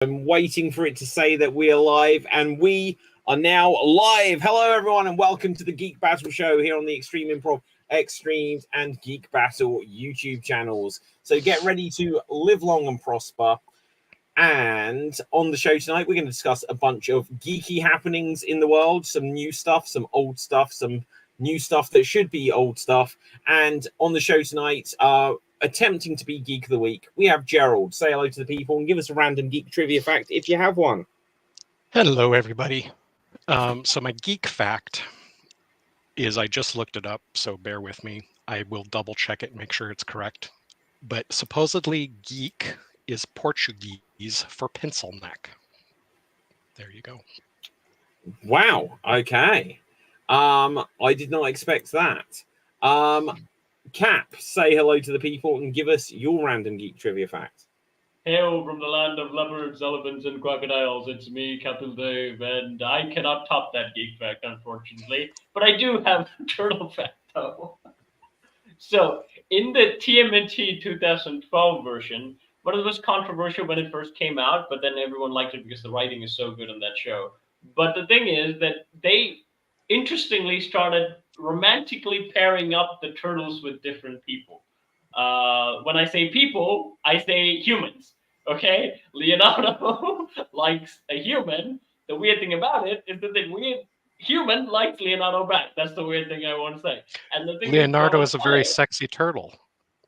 I'm waiting for it to say that we are live, and we are now live. Hello, everyone, and welcome to the Geek Battle show here on the Extreme Improv, Extremes, and Geek Battle YouTube channels. So get ready to live long and prosper. And on the show tonight, we're going to discuss a bunch of geeky happenings in the world, some new stuff, some old stuff, some new stuff that should be old stuff. And on the show tonight, attempting to be Geek of the Week, we have Gerald. Say hello to the people and give us a random geek trivia fact if you have one. Hello, everybody. So my geek fact is, I just looked it up, so bear with me. I will double check it and make sure it's correct. But supposedly geek is Portuguese for pencil neck. There you go. Wow. Okay. I did not expect that. Cap, say hello to the people and give us your random geek trivia fact. Hail from the land of leopards, elephants, and crocodiles. It's me, Captain Dave, and I cannot top that geek fact, unfortunately. But I do have a turtle fact, though. So, in the TMNT 2012 version, but it was controversial when it first came out, but then everyone liked it because the writing is so good on that show. But the thing is that they interestingly started romantically pairing up the turtles with different people. When I say people, I say humans. Okay, Leonardo likes a human. The weird thing about it is that the weird human likes Leonardo back. That's the weird thing I want to say. And the thing Leonardo is a very sexy turtle.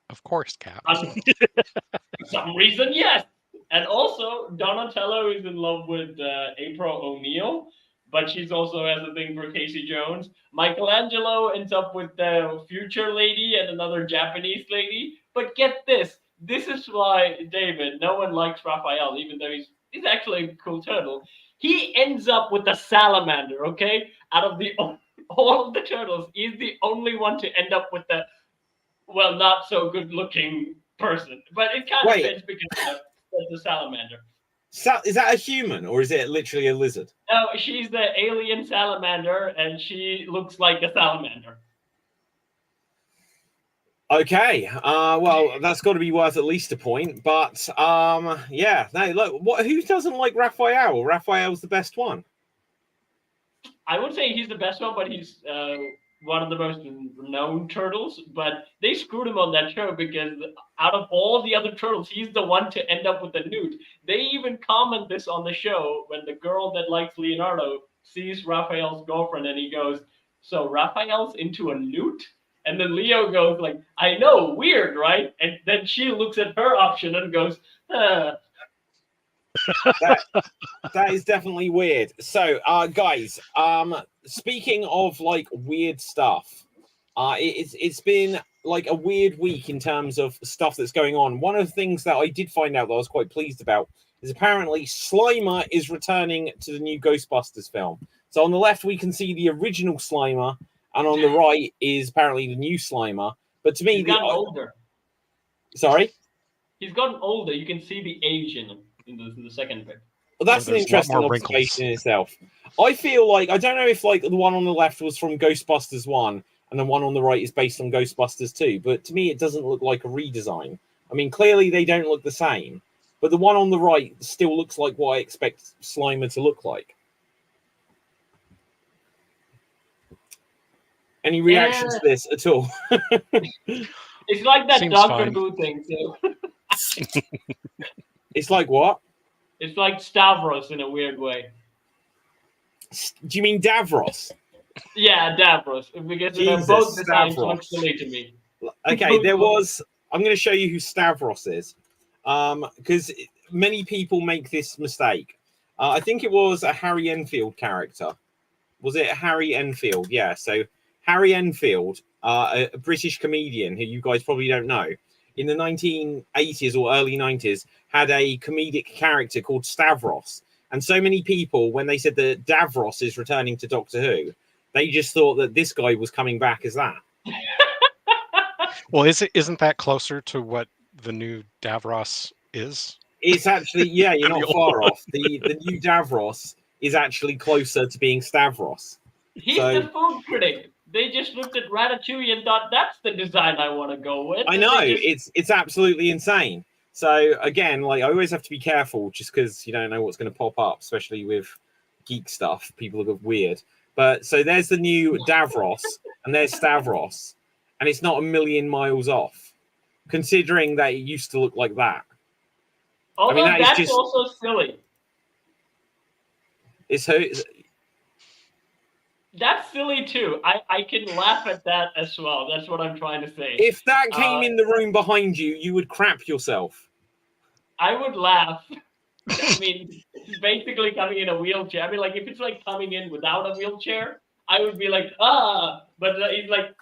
Of course, Cap. For some reason, yes. And also, Donatello is in love with April O'Neil, but she's also has a thing for Casey Jones. Michelangelo ends up with the future lady and another Japanese lady. But get this. This is why, David, no one likes Raphael, even though he's actually a cool turtle. He ends up with a salamander, okay? Out of all of the turtles, he's the only one to end up with the, well, not so good-looking person. But it kind of fits because of the salamander. Is that a human, or is it literally a lizard? No, she's the alien salamander, and she looks like a salamander. Okay, well, that's got to be worth at least a point. But yeah, no, look, who doesn't like Raphael? Raphael's the best one. I would say he's the best one, but he's one of the most known turtles. But they screwed him on that show because out of all the other turtles, he's the one to end up with a newt. They even comment this on the show when the girl that likes Leonardo sees Raphael's girlfriend, and he goes, "So Raphael's into a newt?" And then Leo goes like, "I know, weird, right?" And then she looks at her option and goes, That is definitely weird. So, guys, speaking of like weird stuff, it's been like a weird week in terms of stuff that's going on. One of the things that I did find out that I was quite pleased about is apparently Slimer is returning to the new Ghostbusters film. So on the left we can see the original Slimer, and on the right is apparently the new Slimer. But to me, he's gotten older. Sorry, he's gotten older. You can see the age in him in the second bit. Well, that's an interesting observation in itself. I feel like, I don't know if like the one on the left was from Ghostbusters 1 and the one on the right is based on Ghostbusters 2, but to me it doesn't look like a redesign. I mean, clearly they don't look the same, but the one on the right still looks like what I expect Slimer to look like. Any reactions to this at all? It's like that Doctor Who thing too. It's like what? It's like Stavros in a weird way. Do you mean Davros? Yeah, Davros. Because both designs look silly to me. Okay, I'm going to show you who Stavros is. Because many people make this mistake. I think it was a Harry Enfield character. Was it Harry Enfield? Yeah, so Harry Enfield, a British comedian who you guys probably don't know, in the 1980s or early 90s, had a comedic character called Stavros. And so many people, when they said that Davros is returning to Doctor Who, they just thought that this guy was coming back as that. Well, isn't that closer to what the new Davros is? It's actually, yeah, you're not far off. The new Davros is actually closer to being Stavros. He's the food critic. They just looked at Ratatouille and thought, that's the design I want to go with. I know, it's absolutely insane. So again, like I always have to be careful just because you don't know what's going to pop up, especially with geek stuff. People look weird. But so there's the new Davros, and there's Stavros, and it's not a million miles off, considering that it used to look like that. Although that is that's just- also silly. It's her. That's silly too. I can laugh at that as well. That's what I'm trying to say. If that came in the room behind you, you would crap yourself. I would laugh. I mean, it's basically coming in a wheelchair. I mean, like if it's like coming in without a wheelchair, I would be like, ah. But he's like,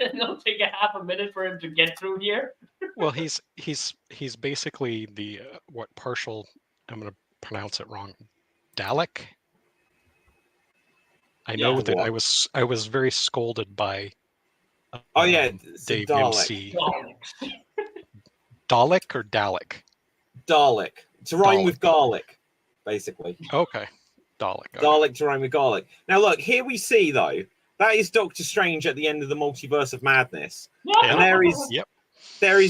and it'll take a half a minute for him to get through here. Well, he's basically the what partial. I'm going to pronounce it wrong. Dalek. I know Yeah, that what? I was very scolded by. Oh yeah, it's a Dave Dalek. MC. Dalek or Dalek? Dalek to rhyme Dalek. with garlic, basically. Okay, Dalek. Okay. Dalek to rhyme with garlic. Now look, here we see though that is Doctor Strange at the end of the Multiverse of Madness, and there is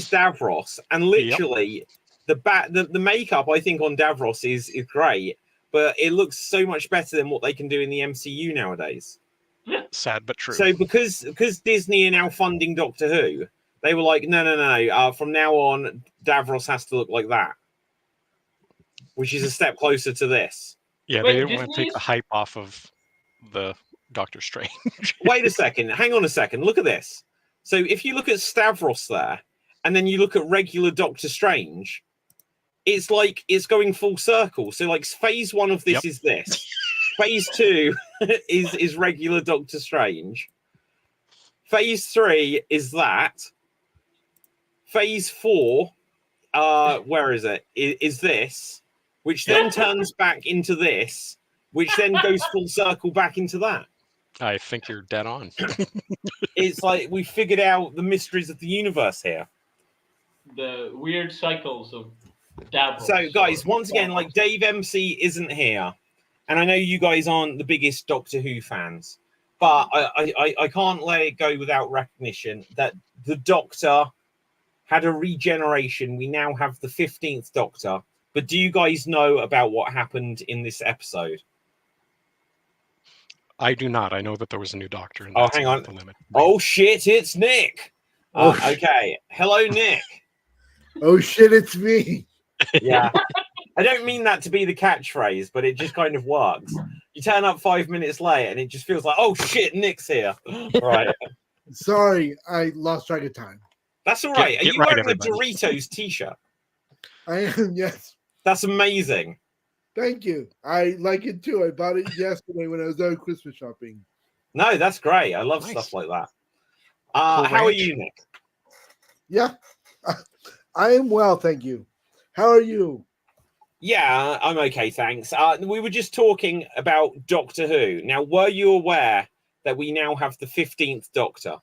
Davros, and literally the makeup I think on Davros is great, but it looks so much better than what they can do in the MCU nowadays. Sad but true. So because Disney are now funding Doctor Who, they were like, no. From now on, Davros has to look like that, which is a step closer to this. Yeah, Wait, they didn't want to take the hype off of the Doctor Strange. Wait a second. Hang on a second. Look at this. So if you look at Stavros there, and then you look at regular Doctor Strange, it's like it's going full circle. So like phase 1 of this is this. Phase 2 is regular Doctor Strange. Phase 3 is that. Phase 4, where is it? Is this, which then turns back into this, which then goes full circle back into that. I think you're dead on. It's like we figured out the mysteries of the universe here. The weird cycles of Davros. So, guys, once again, like Dave MC isn't here, and I know you guys aren't the biggest Doctor Who fans, but I can't let it go without recognition that the Doctor had a regeneration. We now have the 15th Doctor. But do you guys know about what happened in this episode? I do not. I know that there was a new Doctor. And hang on. The limit. Oh, shit, it's Nick. Okay. Hello, Nick. Oh, shit, it's me. Yeah. I don't mean that to be the catchphrase, but it just kind of works. You turn up 5 minutes late and it just feels like, oh, shit, Nick's here. Right. Sorry, I lost track of time. That's all right. Get Are you right, wearing a everybody. Doritos t-shirt? I am, yes. That's amazing. Thank you. I like it too. I bought it yesterday when I was out Christmas shopping. No, that's great. I love Nice. stuff like that. Cool How are ranch. you, Nick? Yeah, I am well, thank you. How are you? Yeah, I'm okay, thanks. We were just talking about Doctor Who. Now, were you aware that we now have the 15th Doctor?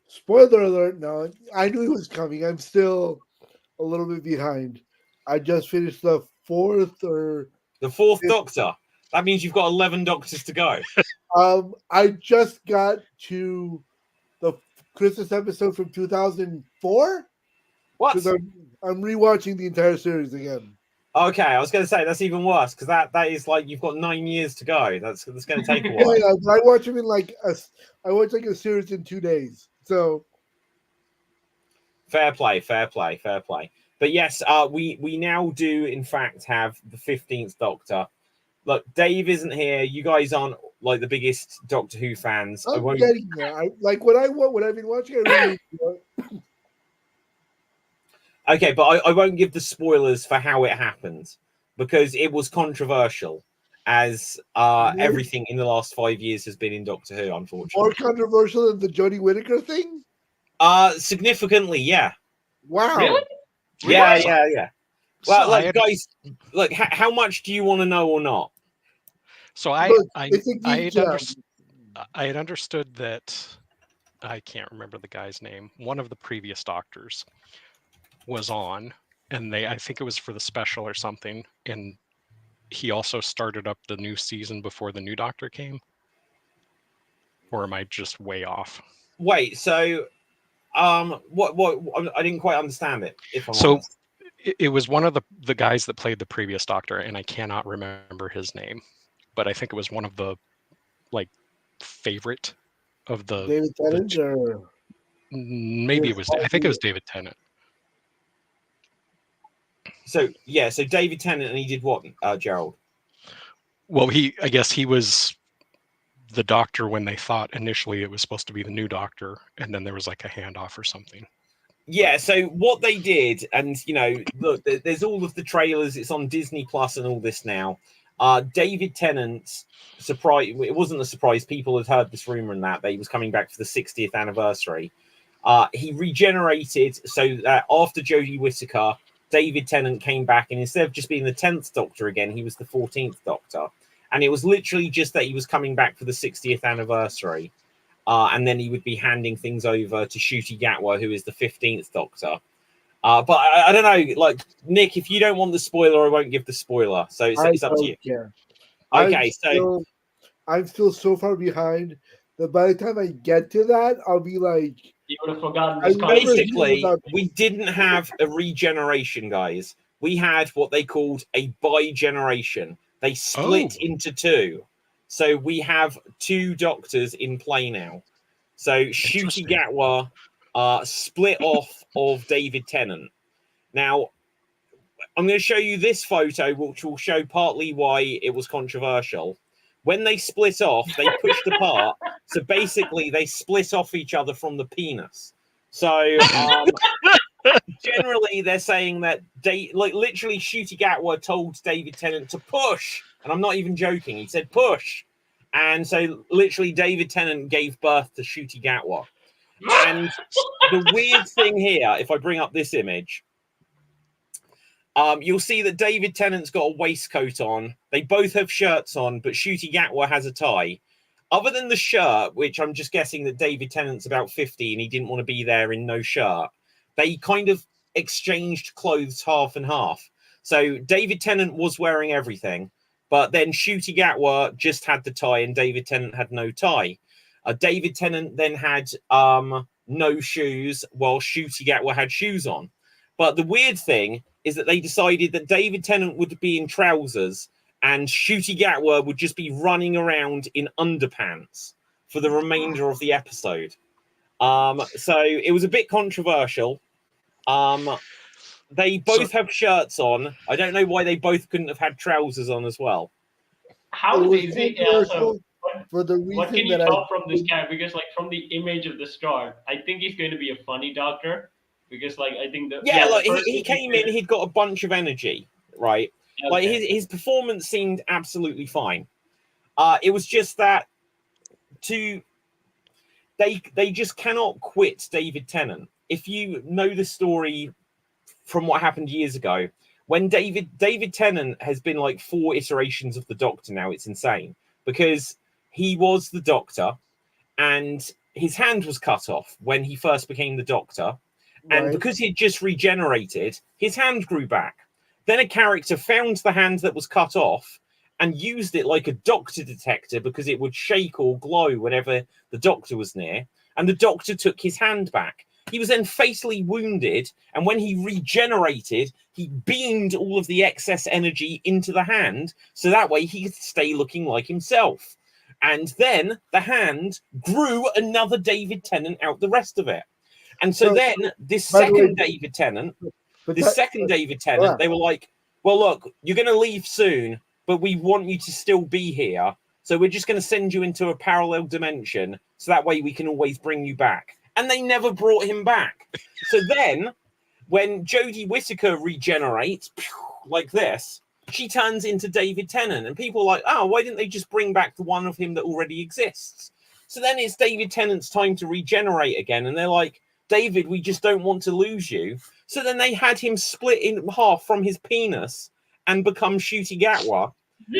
Spoiler alert, no. I knew it was coming. I'm still a little bit behind. I just finished the fourth or... The 4th Doctor? That means you've got 11 Doctors to go. I just got to the Christmas episode from 2004. What? Because I'm rewatching the entire series again. Okay, I was going to say that's even worse because that is like you've got 9 years to go. That's going to take a while. Yeah, but I watch them in I watch like a series in 2 days. So Fair play. But yes, we now do in fact have the 15th Doctor. Look, Dave isn't here. You guys aren't like the biggest Doctor Who fans. I'm getting there. What I've been watching. I really enjoy. Okay, but I won't give the spoilers for how it happened because it was controversial, as everything in the last 5 years has been in Doctor Who, unfortunately. More controversial than the Jodie Whittaker thing? Significantly, yeah. Wow. Really? Yeah. Well, So like, guys, like, how much do you want to know or not? So Look, I it's a geek jam. had understood that I can't remember the guy's name. One of the previous Doctors was on, and I think it was for the special or something, and he also started up the new season before the new Doctor came. Or am I just way off? Wait, so What? I didn't quite understand it. If I'm So honest. it was one of the guys that played the previous Doctor, and I cannot remember his name, but I think it was one of the like favorite of the David Tennant two, or maybe it was. I think it was David Tennant. So yeah, so David Tennant, and he did what, Gerald? Well, I guess he was the Doctor when they thought initially it was supposed to be the new Doctor, and then there was like a handoff or something. Yeah, so what they did, and look, there's all of the trailers. It's on Disney Plus and all this now. David Tennant, surprise! It wasn't a surprise. People had heard this rumor and that he was coming back for the 60th anniversary. He regenerated so that after Jodie Whittaker, David Tennant came back, and instead of just being the 10th Doctor again, he was the 14th Doctor. And it was literally just that he was coming back for the 60th anniversary. And then he would be handing things over to Ncuti Gatwa, who is the 15th Doctor. But I don't know, like, Nick, if you don't want the spoiler, I won't give the spoiler. So it's up to you. Care. Okay, so I'm still so far behind that by the time I get to that, I'll be like, You would have forgotten I this never conversation. basically, about- we didn't have a regeneration, guys. We had what they called a BiGeneration. They split into two. So we have two Doctors in play now. So Ncuti Gatwa split off of David Tennant. Now, I'm going to show you this photo, which will show partly why it was controversial. When they split off, they pushed apart. So basically, they split off each other from the penis. So generally, they're saying that literally Ncuti Gatwa told David Tennant to push. And I'm not even joking. He said push. And so literally David Tennant gave birth to Ncuti Gatwa. And the weird thing here, if I bring up this image, you'll see that David Tennant's got a waistcoat on. They both have shirts on, but Ncuti Gatwa has a tie. Other than the shirt, which I'm just guessing that David Tennant's about 50 and he didn't want to be there in no shirt, they kind of exchanged clothes half and half. So David Tennant was wearing everything, but then Ncuti Gatwa just had the tie and David Tennant had no tie. David Tennant then had no shoes while Ncuti Gatwa had shoes on. But the weird thing is that they decided that David Tennant would be in trousers and Ncuti Gatwa would just be running around in underpants for the remainder of the episode. So it was a bit controversial. They both have shirts on. I don't know why they both couldn't have had trousers on as well. How It was is it? controversial for the reason What can you that tell from this guy? Because like from the image of the start, I think he's going to be a funny Doctor. Because like I think that like he came in, he'd got a bunch of energy, right? Okay. Like his performance seemed absolutely fine. It was just that they just cannot quit David Tennant. If you know the story from what happened years ago, when David Tennant has been like 4 iterations of the Doctor now, it's insane because he was the Doctor and his hand was cut off when he first became the Doctor. And Right. because he had just regenerated, his hand grew back. Then a character found the hand that was cut off and used it like a Doctor detector because it would shake or glow whenever the Doctor was near. And the Doctor took his hand back. He was then fatally wounded. And when he regenerated, he beamed all of the excess energy into the hand. So that way he could stay looking like himself. And then the hand grew another David Tennant out the rest of it. And so then this by the way, second David Tennant, they were like, well, look, you're going to leave soon, but we want you to still be here. So we're just going to send you into a parallel dimension so that way we can always bring you back. And they never brought him back. So then when Jodie Whittaker regenerates like this, she turns into David Tennant. And people are like, oh, why didn't they just bring back the one of him that already exists? So then it's David Tennant's time to regenerate again. And they're like, David, we just don't want to lose you. So then they had him split in half from his penis and become Ncuti Gatwa.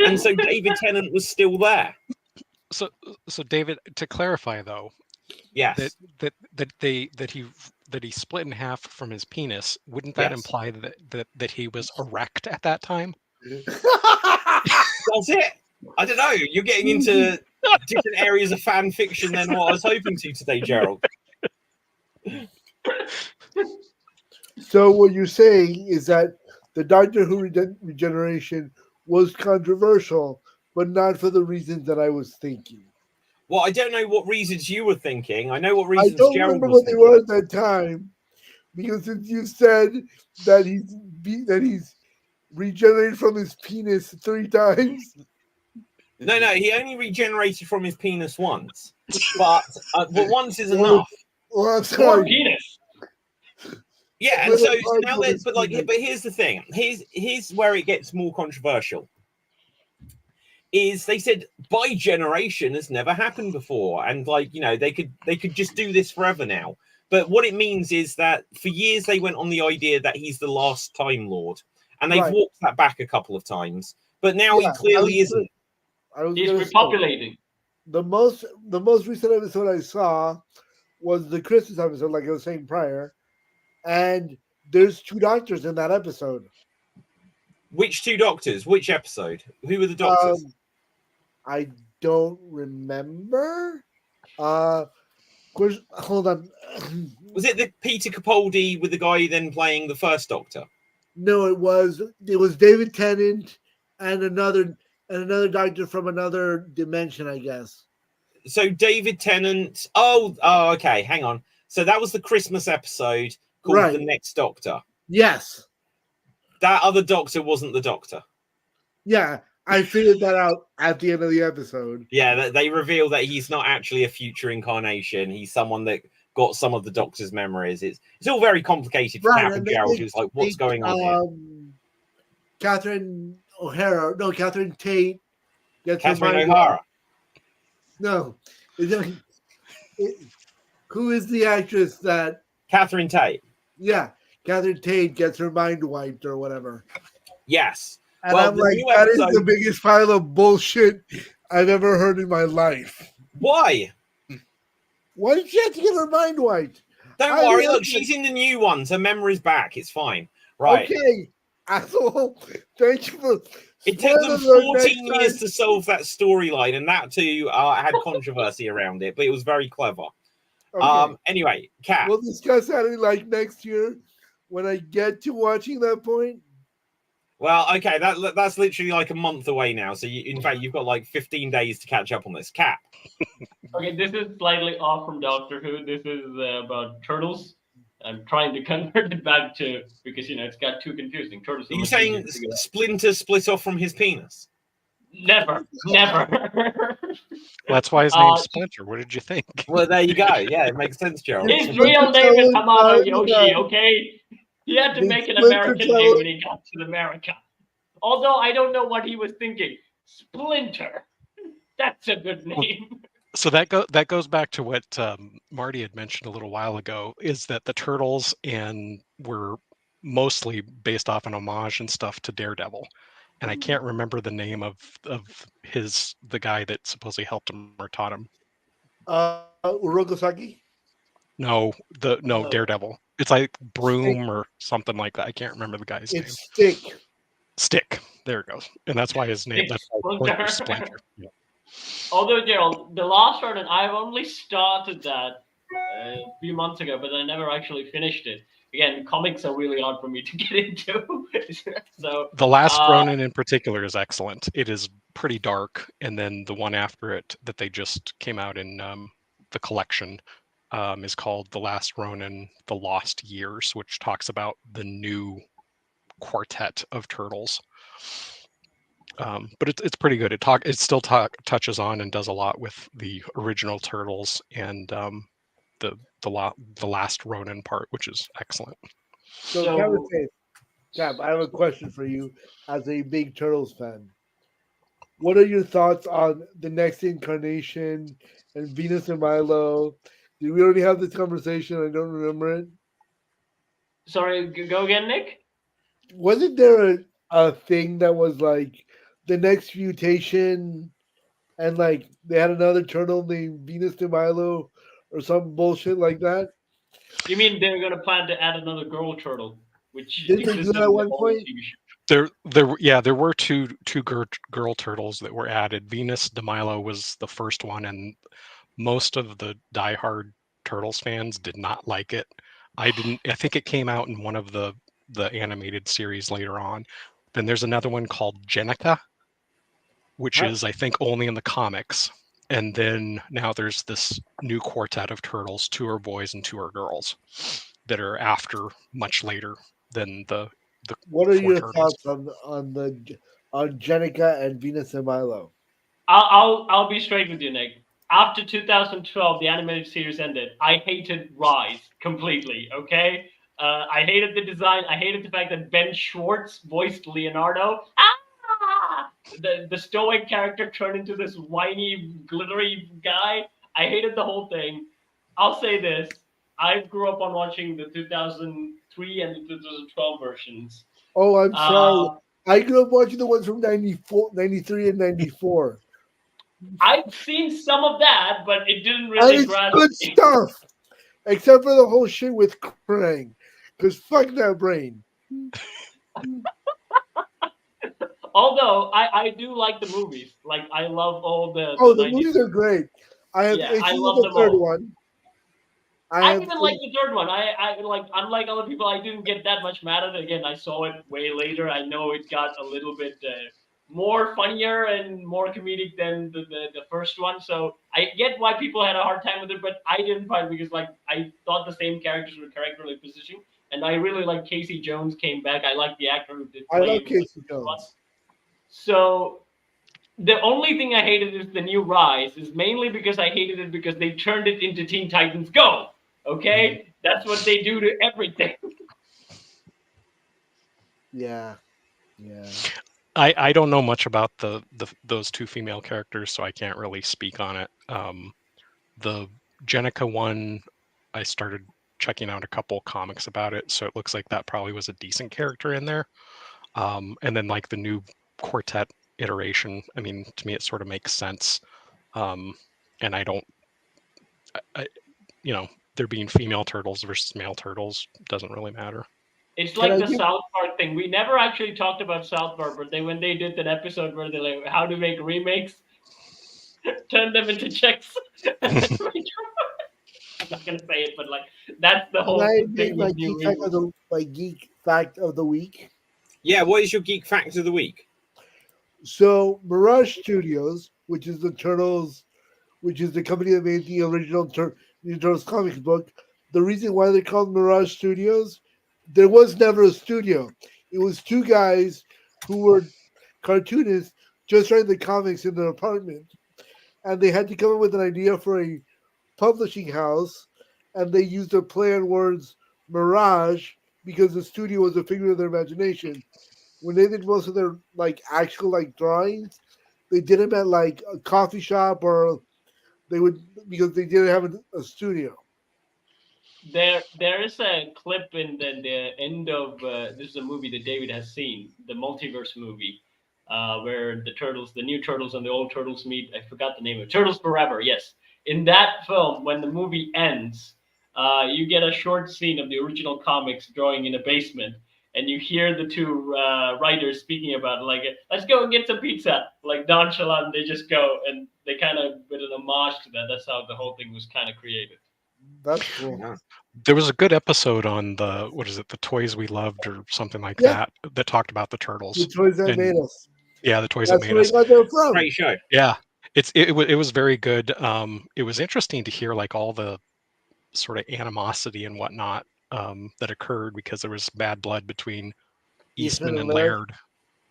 And so David Tennant was still there. So David, to clarify though, yes, that he split in half from his penis, wouldn't that imply that he was erect at that time? Does it? I don't know. You're getting into different areas of fan fiction than what I was hoping to today, Gerald. So what you're saying is that the Doctor Who regeneration was controversial, but not for the reasons that I was thinking. Well, I don't know what reasons you were thinking. I know what I reasons don't Gerald remember was what they thinking. were at that time, because since you said that he's regenerated from his penis 3 times. No, he only regenerated from his penis once, but once is enough. Well, I'm More sorry. penis. Yeah, and Split so apart now from that, his penis. but here's the thing. Here's where it gets more controversial. Is they said BiGeneration has never happened before, and they could just do this forever now. But what it means is that for years they went on the idea that he's the last Time Lord, and they've Right. walked that back a couple of times. But now he clearly isn't. He's repopulating. The most recent episode I saw was the Christmas episode, like I was saying prior, and there's 2 doctors in that episode. Which 2 doctors? Which episode? Who were the doctors? I don't remember. Hold on. Was it the Peter Capaldi with the guy then playing the first Doctor? No, it was David Tennant and another doctor from another dimension, I guess. So David Tennant. Oh, okay. Hang on. So that was the Christmas episode called The Next Doctor. Yes. That other Doctor wasn't the Doctor. Yeah, I figured that out at the end of the episode. Yeah, they reveal that he's not actually a future incarnation. He's someone that got some of the Doctor's memories. It's all very complicated for Cap and Gerald, who's like, what's going on here? Catherine Tate gets Catherine O'Hara. No. Who is the actress that... Catherine Tate. Yeah, Catherine Tate gets her mind wiped or whatever. Yes. And well, I'm like, that is the biggest pile of bullshit I've ever heard in my life. Why? Why did she have to get her mind wiped? Don't worry, look, she's in the new ones. Her memory's back. It's fine. Right. Okay, asshole. Thank you for... It took them 14 years to solve that storyline, and that too had controversy around it, but it was very clever. Okay. Anyway, Kat. We'll discuss that in next year when I get to watching that point. Well, okay, that's literally like a month away now. So in fact, you've got like 15 days to catch up on this. Kat. Okay, this is slightly off from Doctor Who. This is about turtles. I'm trying to convert it back to, because it's got too confusing. Turtles. Are you saying Splinter split off from his penis? Never. That's why his name's Splinter. What did you think? Well, there you go. Yeah, it makes sense, Gerald. His real name is Hamada Yoshi, okay? He had to make an American name when he got to America. Although I don't know what he was thinking. Splinter. That's a good name. So that goes back to what Marty had mentioned a little while ago, is that the Turtles were mostly based off an homage and stuff to Daredevil. And I can't remember the name of the guy that supposedly helped him or taught him. Urogosaki? No, Daredevil. It's like Broom or something like that. I can't remember the guy's name. Stick. There it goes. And that's why his name. That's why Splinter. Yeah. Although, Gerald, the last one, I've only started that a few months ago, but I never actually finished it. Again, comics are really hard for me to get into. So The Last Ronin in particular is excellent. It is pretty dark, and then the one after it that they just came out in the collection is called The Last Ronin: The Lost Years, which talks about the new quartet of turtles. But it's pretty good. It still touches on and does a lot with the original turtles and the last Ronin part, which is excellent. So Cap, I have a question for you as a big Turtles fan. What are your thoughts on the next incarnation and Venus and Milo? Did we already have this conversation? I don't remember it. Sorry, go again, Nick? Wasn't there a thing that was like the next mutation and like they had another turtle named Venus de Milo or some bullshit like that? You mean they're going to plan to add another girl turtle? Which did they do that at one point? There were two girl turtles that were added. Venus de Milo was the first one, and most of the diehard Turtles fans did not like it. I think it came out in one of the animated series later on. Then there's another one called Jenica, which is, I think, only in the comics. And then now there's this new quartet of turtles, 2 are boys and 2 are girls, that are after much later than the What are 4 your turtles. thoughts on Jenica and Venus and Milo? I'll be straight with you, Nick. After 2012, the animated series ended. I hated Rise completely. Okay, I hated the design. I hated the fact that Ben Schwartz voiced Leonardo. The stoic character turned into this whiny, glittery guy. I hated the whole thing. I'll say this: I grew up on watching the 2003 and the 2012 versions. Oh, I'm sorry. I grew up watching the ones from 94, 93, and 94. I've seen some of that, but it didn't And really it's grasp good me. stuff. Except for the whole shit with Krang. Because fuck that brain. Although I do like the movies. Like I love all the Oh, the 90s. movies are great. I have Yeah, I issues love with the them third all. one. I even like the third one. I like, unlike other people, I didn't get that much mad at it. Again, I saw it way later. I know it got a little bit more funnier and more comedic than the first one. So I get why people had a hard time with it, but I didn't find it because like I thought the same characters were correctly positioned, and I really like Casey Jones came back. I like the actor who did I play love him. Casey Jones. So the only thing I hated is the new Rise is mainly because I hated it because they turned it into Teen Titans Go. Okay, that's what they do to everything. Yeah. Yeah. I don't know much about those 2 female characters, so I can't really speak on it. The Jenica one, I started checking out a couple comics about it, so it looks like that probably was a decent character in there. And then like the new quartet iteration, I mean, to me it sort of makes sense. And I don't, there being female turtles versus male turtles doesn't really matter. It's Can I like the give- South Park thing. We never actually talked about South Park, but when they did that episode where they like how to make remakes, turn them into chicks. I'm not gonna say it, but like that's the Can whole I thing make my with new geek fact reboots. geek fact of the week? Yeah, what is your geek fact of the week? So Mirage Studios, which is the Turtles, which is the company that made the original Ninja Turtles comics book, the reason why they're called Mirage Studios, there was never a studio. It was 2 guys who were cartoonists just writing the comics in their apartment, and they had to come up with an idea for a publishing house, and they used a play on words Mirage because the studio was a figure of their imagination. When they did most of their like actual like drawings, they did them at like a coffee shop, or they would because they didn't have a studio. There is a clip in the end of this is a movie that David has seen, the multiverse movie, where the new turtles and the old turtles meet. I forgot the name of it. Turtles Forever. Yes, in that film, when the movie ends, you get a short scene of the original comics drawing in a basement, and you hear the 2 writers speaking about like, let's go and get some pizza, like nonchalant. They just go and they kind of did an homage to that. That's how the whole thing was kind of created. That's cool. Yeah. There was a good episode on the Toys We Loved or something like Yeah. that talked about the turtles. The toys that And- made us. Yeah, the toys That's that made where us. they got them from. Great show. Yeah, it was very good. It was interesting to hear like all the sort of animosity and whatnot that occurred because there was bad blood between Eastman and Laird.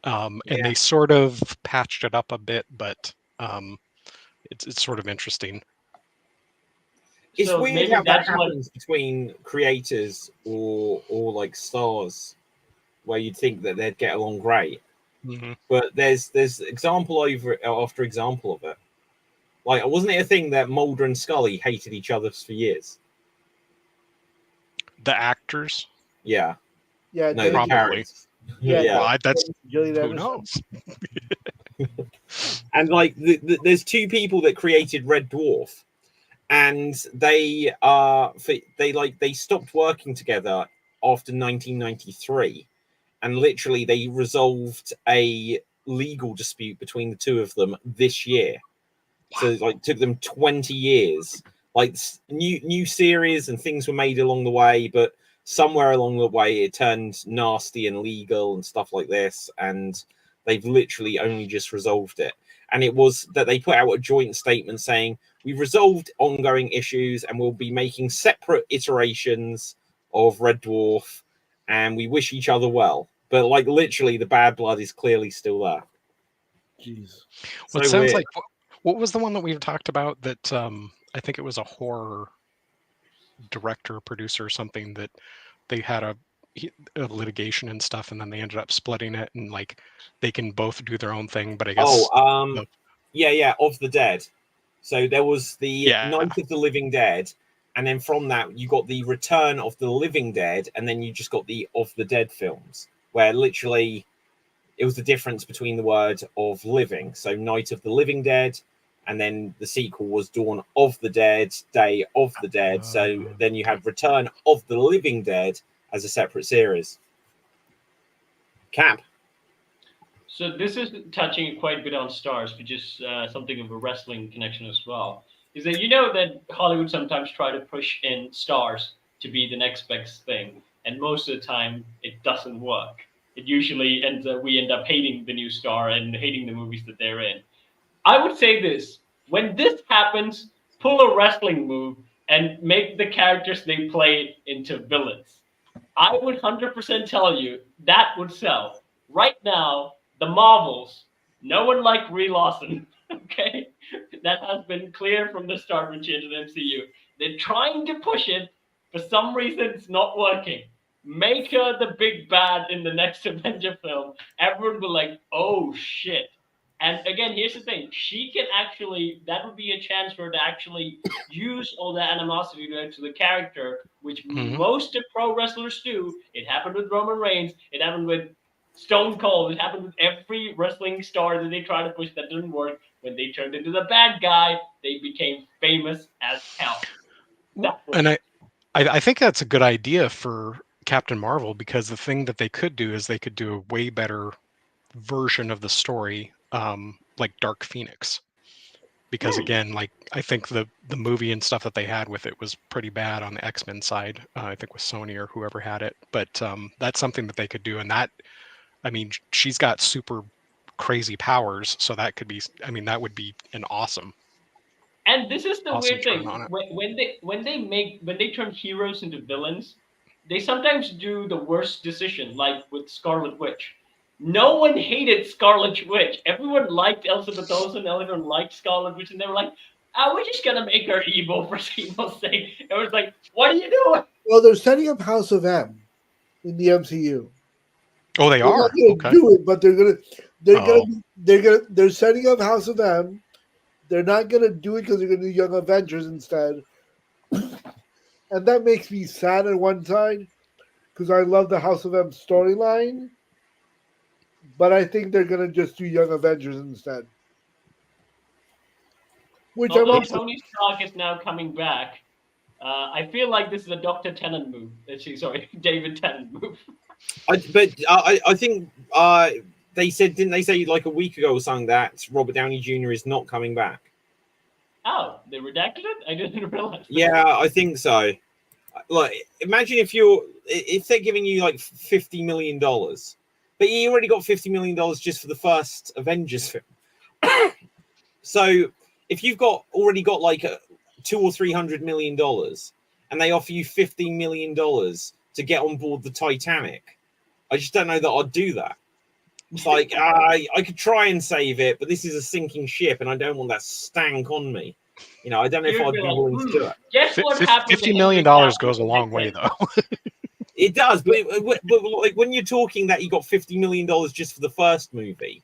And Yeah. they sort of patched it up a bit, but it's sort of interesting. It's So weird maybe how that that's what happens between creators or like stars, where you'd think that they'd get along great, Mhm. but there's example after example of it. Like, wasn't it a thing that Mulder and Scully hated each other for years? The actors, Yeah, Yeah, no, the Probably. characters. Yeah, Yeah. well, that's Gillian who Anderson. knows. And like there's 2 people that created Red Dwarf, and they stopped working together after 1993, and literally they resolved a legal dispute between the 2 of them this year. So it like took them 20 years. like new series and things were made along the way, but somewhere along the way it turned nasty and legal and stuff like this, and they've literally only just resolved it. And it was that they put out a joint statement saying, we've resolved ongoing issues and we'll be making separate iterations of Red Dwarf, and we wish each other well. But like literally the bad blood is clearly still there. Jeez. Well, it sounds like, what was the one that we've talked about that I think it was a horror director, producer or something, that they had a litigation and stuff, and then they ended up splitting it, and like they can both do their own thing, but I guess yeah, of the Dead. So there was the Yeah. Night of the Living Dead, and then from that you got the Return of the Living Dead, and then you just got the Of the Dead films, where literally it was the difference between the word of living. So Night of the Living Dead, and then the sequel was Dawn of the Dead, Day of the Dead. So then you had Return of the Living Dead as a separate series. Cap. So this is touching quite a bit on stars, which is something of a wrestling connection as well. Is that you know that Hollywood sometimes try to push in stars to be the next best thing, and most of the time it doesn't work. It usually we end up hating the new star and hating the movies that they're in. I would say this: when this happens, pull a wrestling move and make the characters they play into villains. I would 100% tell you that would sell. Right now, the Marvels, no one liked Brie Larson, okay? That has been clear from the start when she entered the MCU. They're trying to push it. For some reason, it's not working. Make her the big bad in the next Avenger film. Everyone will like, oh, shit. And again, here's the thing. She can actually, that would be a chance for her to actually use all that animosity to the character, which most of pro wrestlers do. It happened with Roman Reigns. It happened with Stone Cold. It happened with every wrestling star that they tried to push that didn't work. When they turned into the bad guy, they became famous as hell. And I think that's a good idea for Captain Marvel, because the thing that they could do is they could do a way better version of the story, like Dark Phoenix, because again, like I think the movie and stuff that they had with it was pretty bad on the X-Men side, I think with Sony or whoever had it, but that's something that they could do. And that, I mean, she's got super crazy powers, so that could be, I mean, that would be an awesome. And this is the awesome weird thing: on it. when they turn heroes into villains, they sometimes do the worst decision, like with Scarlet Witch. No one hated Scarlet Witch. Everyone liked Elizabeth Olsen. Everyone liked Scarlet Witch, and they were like, "Oh, we're just gonna make her evil for evil's sake." It was like, "What are you doing?" Well, they're setting up House of M in the MCU. Oh, they are. They're not gonna do it, but they're setting up House of M. They're not gonna do it because they're gonna do Young Avengers instead, and that makes me sad on one side because I love the House of M storyline, but I think they're gonna just do Young Avengers instead. Which Although Tony Stark is now coming back, I feel like this is a Dr. Tennant move. Sorry, David Tennant move. I think they said, didn't they say like a week ago or something, that Robert Downey Jr. is not coming back? Oh, they redacted it? I didn't realize that. Yeah, I think so. Like, imagine if they're giving you like $50 million, but you already got $50 million just for the first Avengers film. So if you've already got like $200 or $300 million, and they offer you $15 million to get on board the Titanic, I just don't know that I'd do that. It's like, I could try and save it, but this is a sinking ship, and I don't want that stank on me. You know, I don't know if I'd be willing to do it. Guess what happened? $50 million goes a long way, though. It does, but like when you're talking that he got $50 million just for the first movie,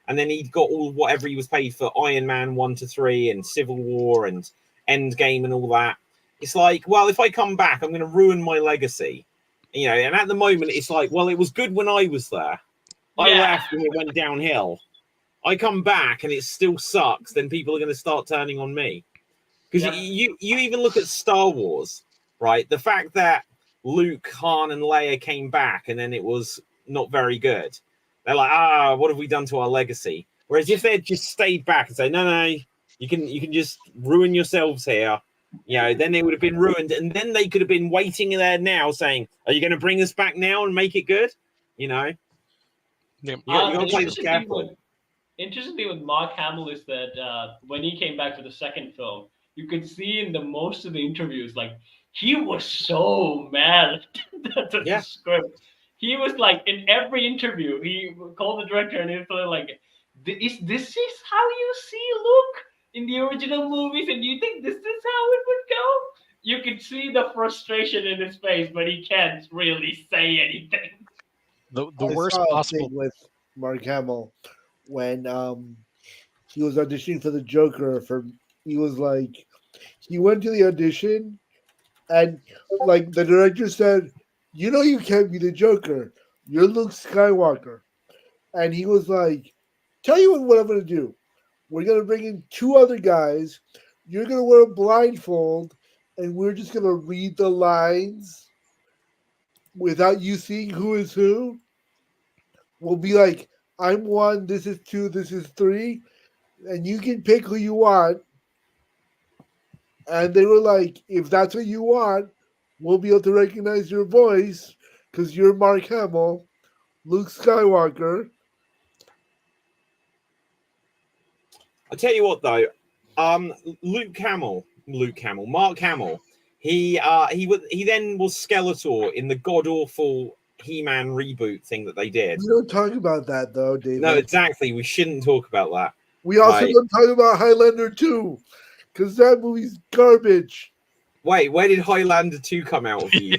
and then he got whatever he was paid for Iron Man 1 to 3 and Civil War and Endgame and all that, it's like, well, if I come back, I'm going to ruin my legacy. You know, and at the moment, it's like, well, it was good when I was there. I left and it went downhill. I come back and it still sucks. Then people are going to start turning on me. Because you even look at Star Wars, right? The fact that Luke, Han, and Leia came back and then it was not very good. They're like, what have we done to our legacy? Whereas if they had just stayed back and say, no, you can just ruin yourselves here. then it would have been ruined, and then they could have been waiting there now, saying, "Are you going to bring us back now and make it good?" You know, Yeah. you got to play this carefully. Interesting with Mark Hamill is that when he came back for the second film, you could see in the most of the interviews, like he was so mad at the script. He was like in every interview, he called the director and he was like, "This is how you see Luke in the original movies, and do you think this is how it would go?" You could see the frustration in his face, but he can't really say anything. The I worst saw a possible. thing with Mark Hamill when he was auditioning for the Joker. He was like, he went to the audition, and like the director said, "You know, you can't be the Joker. You're Luke Skywalker." And he was like, "Tell you what I'm going to do. We're going to bring in two other guys. You're going to wear a blindfold, and we're just going to read the lines without you seeing who is who. We'll be like, I'm one, this is two, this is three, and you can pick who you want." And they were like, "If that's what you want, we'll be able to recognize your voice because you're Mark Hamill, Luke Skywalker." I tell you what, though, Mark Hamill, he then was Skeletor in the god awful He-Man reboot thing that they did. We don't talk about that though, David. No, exactly. We shouldn't talk about that. We also don't talk about Highlander 2 because that movie's garbage. Wait, where did Highlander 2 come out of you?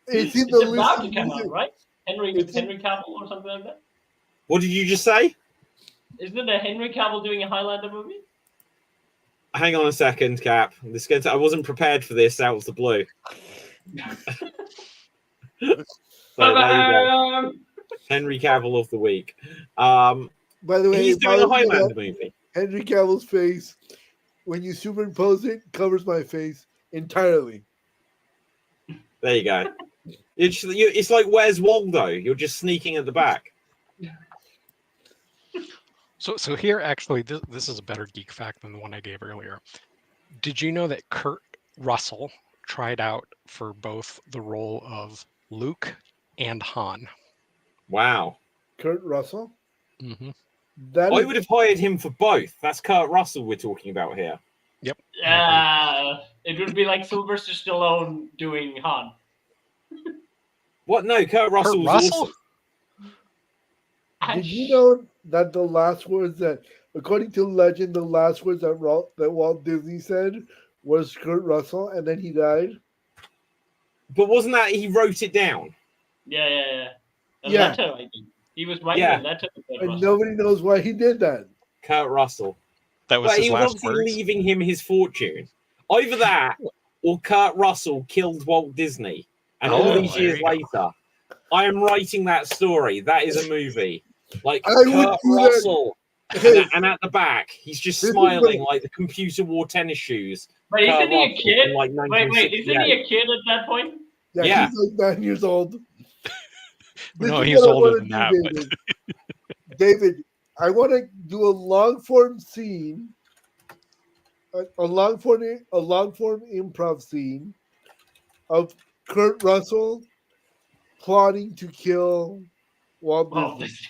It's in the list. About to come out, right? Henry Cavill or something like that. What did you just say? Isn't it Henry Cavill doing a Highlander movie? Hang on a second, Cap. I wasn't prepared for this out of the blue. So there you go. Henry Cavill of the week. By the way, he's doing a Highlander movie. Henry Cavill's face, when you superimpose it, covers my face entirely. There you go. It's like Where's Waldo? You're just sneaking at the back. So here, actually, this is a better geek fact than the one I gave earlier. Did you know that Kurt Russell tried out for both the role of Luke and Han? Wow. Kurt Russell? Mm-hmm. I would have hired him for both. That's Kurt Russell we're talking about here. Yep. It would be like Sylvester Stallone doing Han. What? No, Kurt Russell was awesome. Did you know that the last words that, according to legend, the last words that Walt Disney said was Kurt Russell, and then he died? But wasn't that he wrote it down? Yeah. A letter, I think. He was writing a letter to Kurt and Russell. nobody knows why he did that. Kurt Russell. That was his last words. Leaving him his fortune. Either that, or Kurt Russell killed Walt Disney. And all these years later, I am writing that story. That is a movie. Like Kurt Russell. And at the back, he's just smiling like the computer wore tennis shoes. But isn't he a kid? Wait, isn't he a kid at that point? Yeah. He's like 9 years old. No, he's older than that. David. David, I want to do a long form scene, a long form improv scene of Kurt Russell plotting to kill Walt Disney.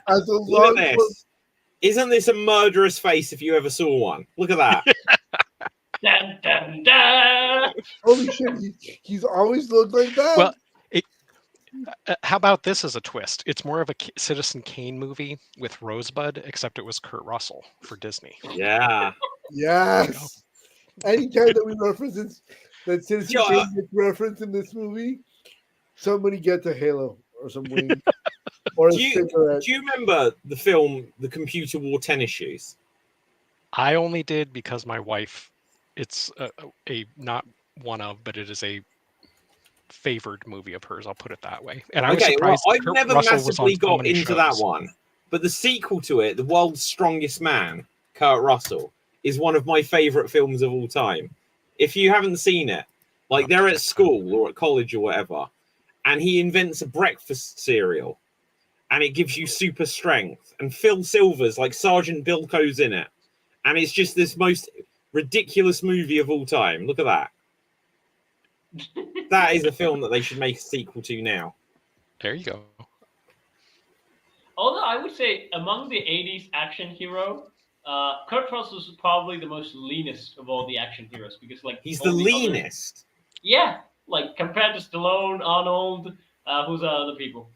As a Look at this. Isn't this a murderous face if you ever saw one? Look at that. Dun, dun, dun. Holy shit, he's always looked like that. Well, how about this as a twist? It's more of a Citizen Kane movie with Rosebud, except it was Kurt Russell for Disney. Yeah. Yes. Anytime that we reference that Citizen Kane gets referenced in this movie, somebody gets a halo or some wing. Or do you remember the film The Computer Wore Tennis Shoes? I only did because my wife, it's a not one of, but it is a favored movie of hers. I'll put it that way. And I was surprised. I've never massively got into that one, but the sequel to it, The World's Strongest Man, Kurt Russell, is one of my favorite films of all time. If you haven't seen it, like they're at school or at college or whatever, and he invents a breakfast cereal, and it gives you super strength. And Phil Silver's like Sergeant Bilko's in it, and it's just this most ridiculous movie of all time. Look at that. That is a film that they should make a sequel to now. There you go. Although I would say among the 80s action hero, Kurt Russell is probably the most leanest of all the action heroes because like He's all the the others- leanest. yeah, like compared to Stallone, Arnold, who's the other people?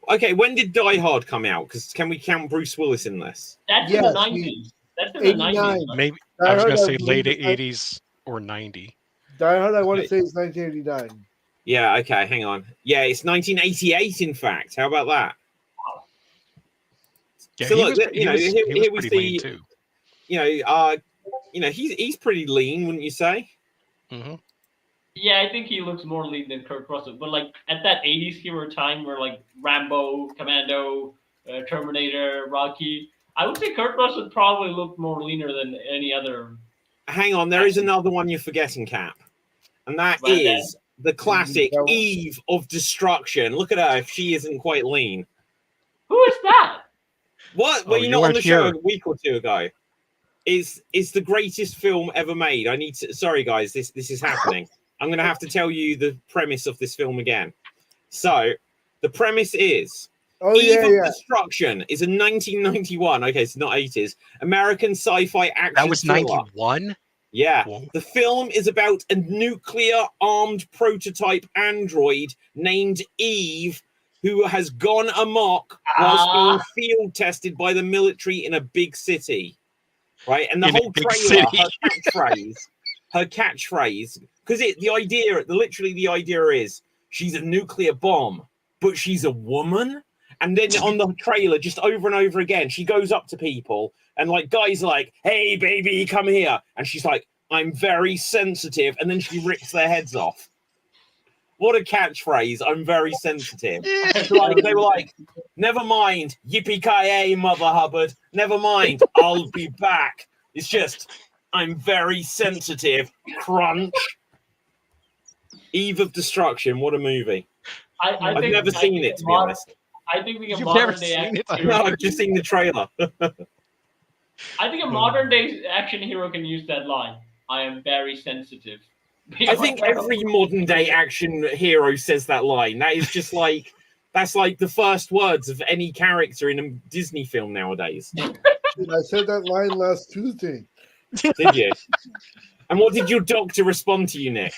Okay, when did Die Hard come out? Because can we count Bruce Willis in this? That's in Yes, the 90s. That's in the 89. 90s. Right? Maybe Die I was Hard, going to I say believe late it's 80s or 90. Die Hard, I want Okay. to say it's 1989. Yeah, okay, hang on. Yeah, it's 1988, in fact. How about that? Yeah, So he look, was, you know, here we pretty see, lean too. you know, he's pretty lean, wouldn't you say? Hmm. Yeah, I think he looks more lean than Kurt Russell. But like at that 80s hero time where like Rambo, Commando, Terminator, Rocky, I would say Kurt Russell probably looked more leaner than any other. Hang on, there is another one you're forgetting, Cap. And that Van Damme. is the classic That one? Eve of Destruction. Look at her if she isn't quite lean. Who is that? What? Oh, Were you you not on weren't the show here. a week or two ago? It's the greatest film ever made. I need to. Sorry, guys, this is happening. I'm going to have to tell you the premise of this film again. So, the premise is Oh, Eve yeah, of yeah. Destruction is a 1991. Okay, it's not 80s. American sci-fi action. That was thriller. 91. Yeah. Whoa. The film is about a nuclear-armed prototype android named Eve who has gone amok whilst being field tested by the military in a big city. Right? And the In a whole big trailer, city. her catchphrase, because the idea is she's a nuclear bomb, but she's a woman. And then on the trailer, just over and over again, she goes up to people and like guys are like, "Hey, baby, come here," and she's like, "I'm very sensitive," and then she rips their heads off. What a catchphrase! I'm very sensitive. So, like, they were like, "Never mind, yippee-ki-yay, Mother Hubbard. Never mind, I'll be back." It's just, I'm very sensitive. Crunch. Eve of Destruction. What a movie! I I've think, never seen it, to be honest. I think we can You've modern never day seen action it? hero. No, I've just seen the trailer. I think a modern day action hero can use that line. I am very sensitive. I think every modern day action hero says that line. That is just like that's like the first words of any character in a Disney film nowadays. I said that line last Tuesday. Did you? And what did your doctor respond to you, Nick?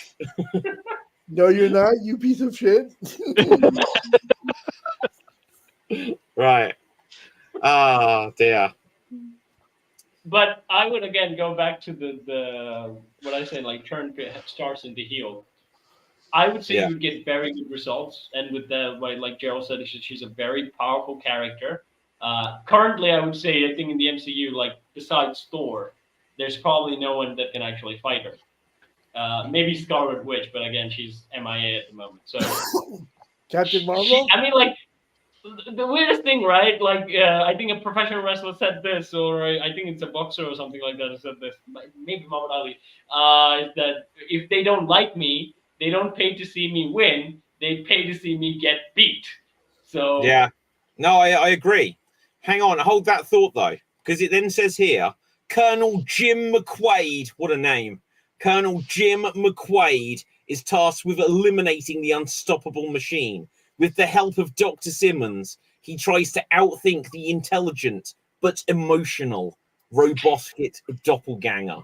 No, you're not, you piece of shit. Right. Ah, dear. But I would again go back to the what I say, like turn stars into heel. I would say Yeah. you would get very good results, and with the way, like Gerald said, she's a very powerful character. Currently, I would say, I think in the MCU, like besides Thor, there's probably no one that can actually fight her. Maybe Scarlet Witch, but again, she's MIA at the moment. So Captain Marvel? I mean, like the weirdest thing, right? Like, I think a professional wrestler said this, or I think it's a boxer or something like that who said this. Maybe Muhammad Ali. Is that if they don't like me, they don't pay to see me win. They pay to see me get beat. So Yeah. No, I agree. Hang on, hold that thought though, because it then says here, Colonel Jim McQuaid. What a name! Colonel Jim McQuaid is tasked with eliminating the unstoppable machine. With the help of Dr. Simmons, he tries to outthink the intelligent but emotional robotic doppelganger.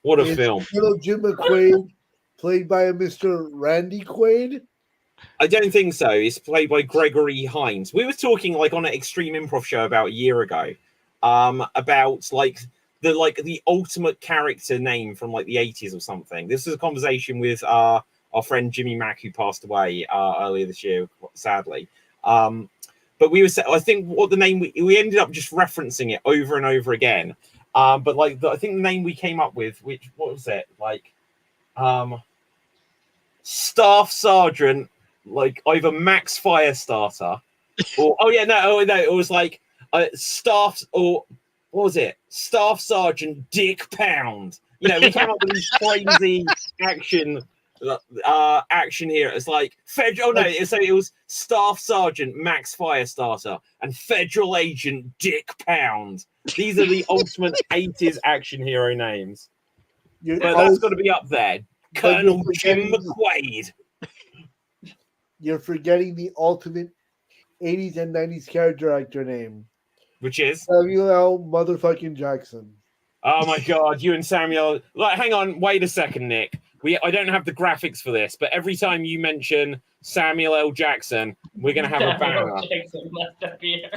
What a Is film. Little Jim McQuaid played by a Mr. Randy Quaid? I don't think so. It's played by Gregory Hines. We were talking like on an Extreme Improv show about a year ago about like the ultimate character name from like the 80s or something. This was a conversation with our friend Jimmy Mack, who passed away earlier this year, sadly. But we were, I think, what the name we ended up just referencing it over and over again. But like, I think the name we came up with, what was it? Like, Staff Sergeant, like either Max Firestarter, or it was like Staff, or what was it? Staff Sergeant Dick Pound. You know, we came up with these crazy action action hero. It's like federal. Oh no, it was Staff Sergeant Max Firestarter and Federal Agent Dick Pound. These are the ultimate 80s action hero names. But that's got to be up there. Colonel Jim McQuaid. You're forgetting the ultimate 80s and 90s character actor name, which is Samuel L. motherfucking Jackson. Oh my God, you and Samuel. Like, hang on, wait a second, Nick. I don't have the graphics for this, but every time you mention Samuel L. Jackson, we're gonna have a banner. Jackson must appear.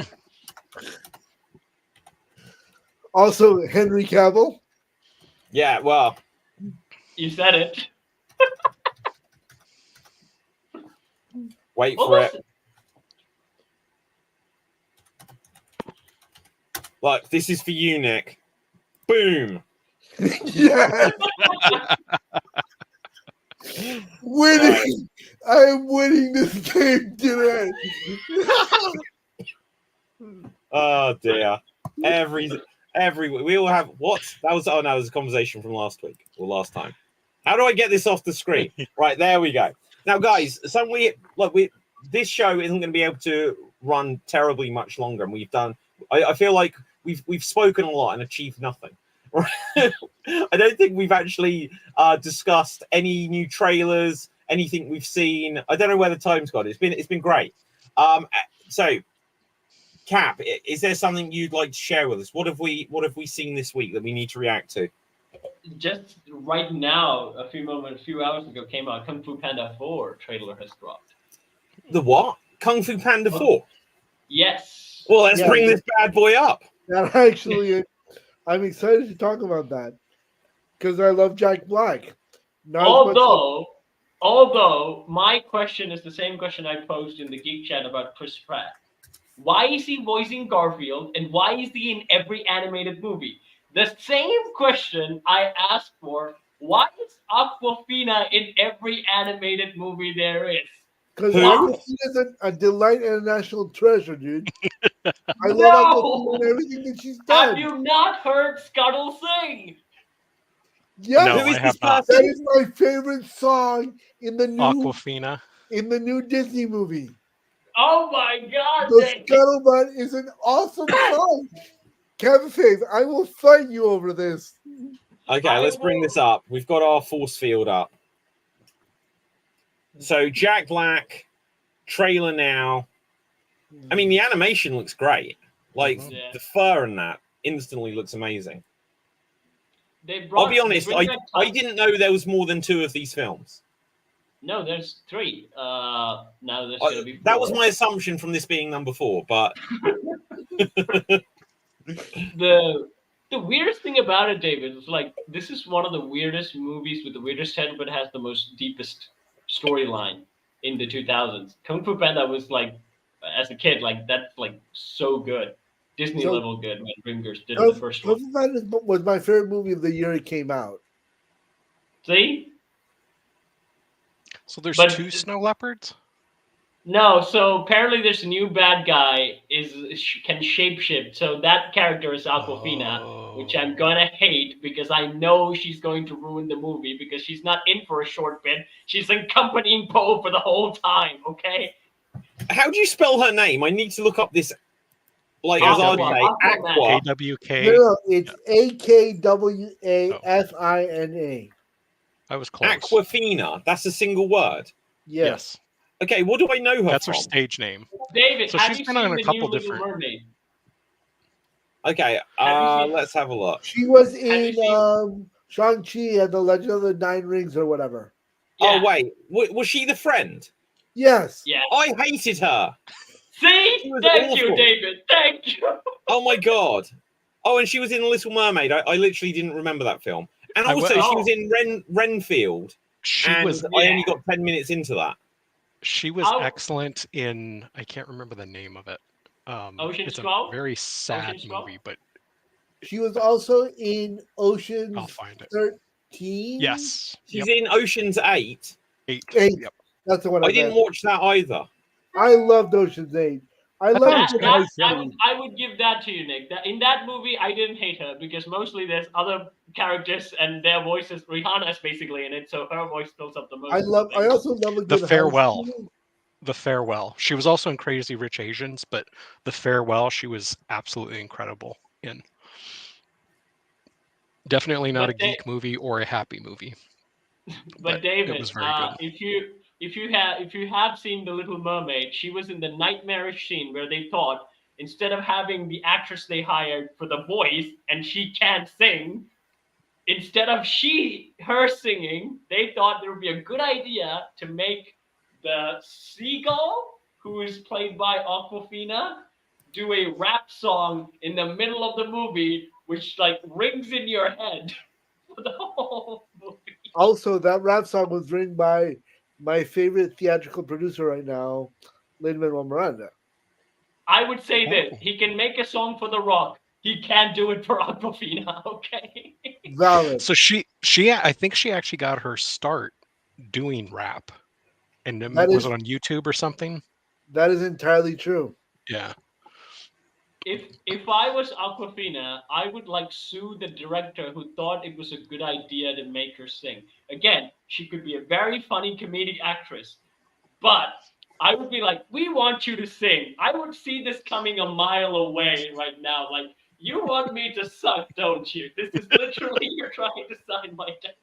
Also, Henry Cavill. Yeah, well, you said it. Wait for it. Like, this is for you, Nick. Boom. Yeah. Winning. I am winning this game today. Oh dear. Every we all have what? That was that was a conversation from last week or last time. How do I get this off the screen? Right, there we go. Now, guys, this show isn't going to be able to run terribly much longer, and we've done. I feel like we've spoken a lot and achieved nothing. I don't think we've actually discussed any new trailers, anything we've seen. I don't know where the time's gone. It's been great. So, Cap, is there something you'd like to share with us? What have we seen this week that we need to react to? Just right now, a few hours ago, came out Kung Fu Panda 4 trailer has dropped. The what? Kung Fu Panda 4? Yes. Well, let's bring this bad boy up. That actually, I'm excited to talk about that because I love Jack Black. Although my question is the same question I posed in the Geek Chat about Chris Pratt. Why is he voicing Garfield and why is he in every animated movie? The same question I asked for, why is Aquafina in every animated movie there is? Because Aquafina is a delight and a national treasure, dude. I love Aquafina and everything that she's done. Have you not heard Scuttle sing? Yes, no, I have not. That is my favorite song in the new Aquafina. In the new Disney movie. Oh my God! The Scuttlebutt is an awesome song. Kevin Faith, I will fight you over this. Okay, let's bring this up. We've got our force field up. So Jack Black, trailer now. I mean, the animation looks great. Like the fur and that instantly looks amazing. I'll be honest, I didn't know there was more than 2 of these films. No, there's 3. Now there's going to be 4. That was my assumption from this being number 4, but the weirdest thing about it, David, is like this is one of the weirdest movies with the weirdest title, but has the most deepest storyline in the 2000s. Kung Fu Panda was like, as a kid, like that's like so good, Disney level good when DreamWorks did the first one. Kung Fu Panda was my favorite movie of the year it came out. See? So there's 2 snow leopards? No, so apparently there's a new bad guy can shapeshift. So that character is Aquafina, which I'm gonna hate because I know she's going to ruin the movie because she's not in for a short bit. She's accompanying Poe for the whole time. Okay. How do you spell her name? I need to look up this. Like as I'd say, Aqua. AWK. No, it's AKWAFINA. I was close. Aquafina. That's a single word. Yes. Okay, what do I know her That's from? her stage name. David, so she's been on a couple different. Mermaid? Okay, let's have a look. She was in Shang-Chi and the Legend of the Nine Rings or whatever. Yeah. Oh wait, was she the friend? Yes. Yeah. I hated her. See? Thank you, David. Thank you. Oh my God. Oh, and she was in Little Mermaid. I literally didn't remember that film. And also, she was in Renfield. I only got 10 minutes into that. She was excellent in, I can't remember the name of it. Ocean's it's 12? A very sad movie, but she was also in Ocean's I'll find it. 13. Yes. She's in Ocean's 8. 8. Yep. Yep. That's the one I didn't watch that either. I loved Ocean's 8. I love That, good high I would give that to you, Nick. In that movie, I didn't hate her because mostly there's other characters and their voices. Rihanna's basically in it, so her voice fills up the most. I also love a The good Farewell. high school. The Farewell. She was also in Crazy Rich Asians, but The Farewell, she was absolutely incredible in. Definitely not a geek movie or a happy movie. But David, it was very good. if you have seen The Little Mermaid, she was in the nightmarish scene where they thought instead of having the actress they hired for the voice and she can't sing, instead of her singing, they thought there would be a good idea to make the seagull, who is played by Aquafina, do a rap song in the middle of the movie, which like rings in your head for the whole movie. Also, that rap song was written by my favorite theatrical producer right now, Lin-Manuel Miranda. I would say this: he can make a song for The Rock. He can't do it for Aquafina. Okay. Valid. So I think she actually got her start doing rap, and was it on YouTube or something? That is entirely true. Yeah. If I was Aquafina, I would like sue the director who thought it was a good idea to make her sing. Again, she could be a very funny comedic actress, but I would be like, we want you to sing. I would see this coming a mile away right now. Like, you want me to suck, don't you? This is literally you're trying to sign my death.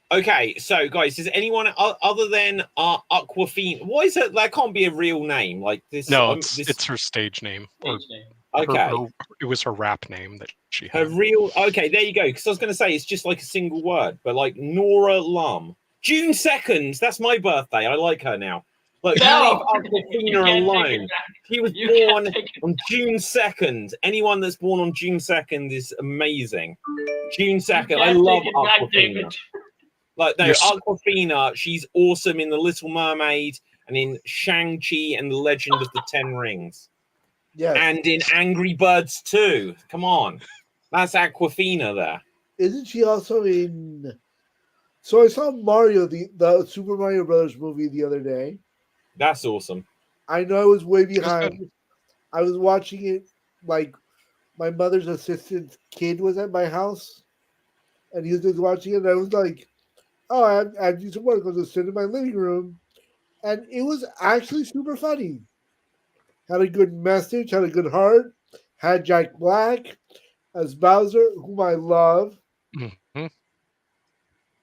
Okay, so guys, is anyone other than Aquafina? Why is it that can't be a real name like this? No, it's her stage name. Okay, it was her rap name that she her had. real. Okay, there you go. Because I was going to say it's just like a single word, but like Nora Lum, June 2nd. That's my birthday. I like her now. Look, No! leave Aquafina alone. She was born on June 2nd. Anyone that's born on June 2nd is amazing. June 2nd. I love Aquafina. Like, no, Aquafina, she's awesome in The Little Mermaid and in Shang-Chi and the Legend of the Ten Rings. Yeah. And in Angry Birds 2. Come on. That's Aquafina there. Isn't she also in... So I saw Mario, the Super Mario Brothers movie the other day. That's awesome. I know I was way behind. I was watching it like my mother's assistant's kid was at my house. And he was just watching it. And I was like, oh, I do some work. I'll just sit in my living room. And it was actually super funny. Had a good message, had a good heart, had Jack Black as Bowser, whom I love. Mm-hmm.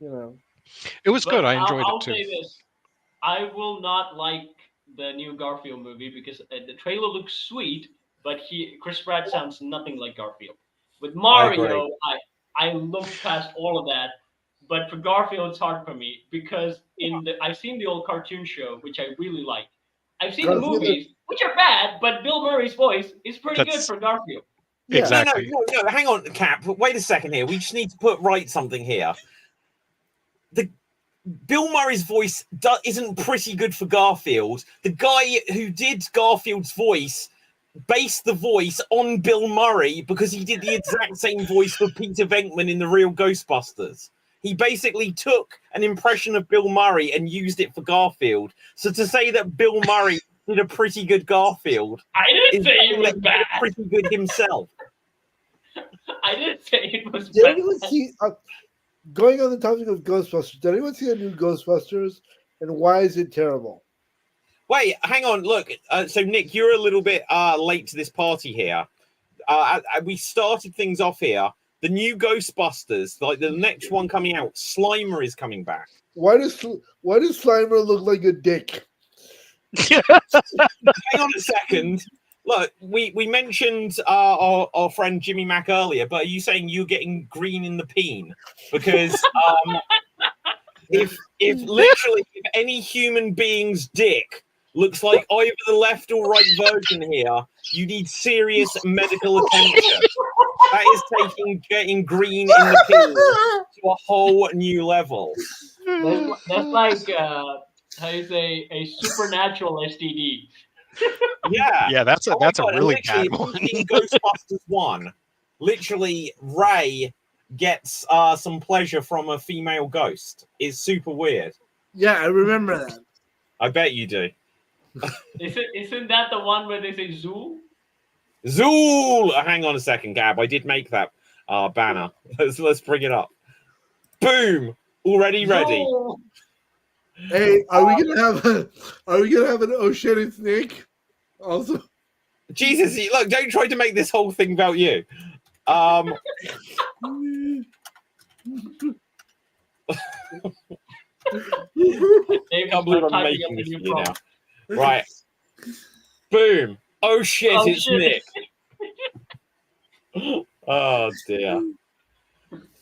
You know. It was good. I enjoyed I'll it too. say this. I will not like the new Garfield movie because the trailer looks sweet, but Chris Pratt sounds nothing like Garfield. With Mario, I look past all of that. But for Garfield, it's hard for me because I've seen the old cartoon show, which I really like. I've seen the movies, which are bad, but Bill Murray's voice is pretty good for Garfield. Yeah. Exactly. No, hang on, Cap. Wait a second here. We just need to put right something here. The Bill Murray's voice isn't pretty good for Garfield. The guy who did Garfield's voice based the voice on Bill Murray because he did the exact same voice for Peter Venkman in the real Ghostbusters. He basically took an impression of Bill Murray and used it for Garfield. So to say that Bill Murray did a pretty good Garfield, I didn't say it was bad. Pretty good himself. I didn't say it was did bad. Anyone see? Going on the topic of Ghostbusters, did anyone see the new Ghostbusters? And why is it terrible? Wait, hang on. Look, so Nick, you're a little bit late to this party here. We started things off here. The new Ghostbusters, like the next one coming out, Slimer is coming back. Why does Slimer look like a dick? Hang on a second. Look, we mentioned our friend Jimmy Mack earlier, but are you saying you're getting green in the peen? Because if any human being's dick looks like either the left or right version here, you need serious medical attention. That is getting green in the peen to a whole new level. That's like how you say a supernatural STD. Yeah, that's a really bad one. Ghostbusters 1, literally Ray gets some pleasure from a female ghost. It's super weird. Yeah, I remember that. I bet you do. Isn't that the one where they say zoo? Zool. Hang on a second, Gab. I did make that banner. Let's bring it up. Boom. Already ready. Zoo! Hey, are we gonna have an oh shit it's Nick? Also, Jesus, look! Don't try to make this whole thing about you. David's Can't believe not I'm typing up making a this new for you now. prompt. Right. Boom. Oh shit! Oh, It's shit. Nick. Oh dear.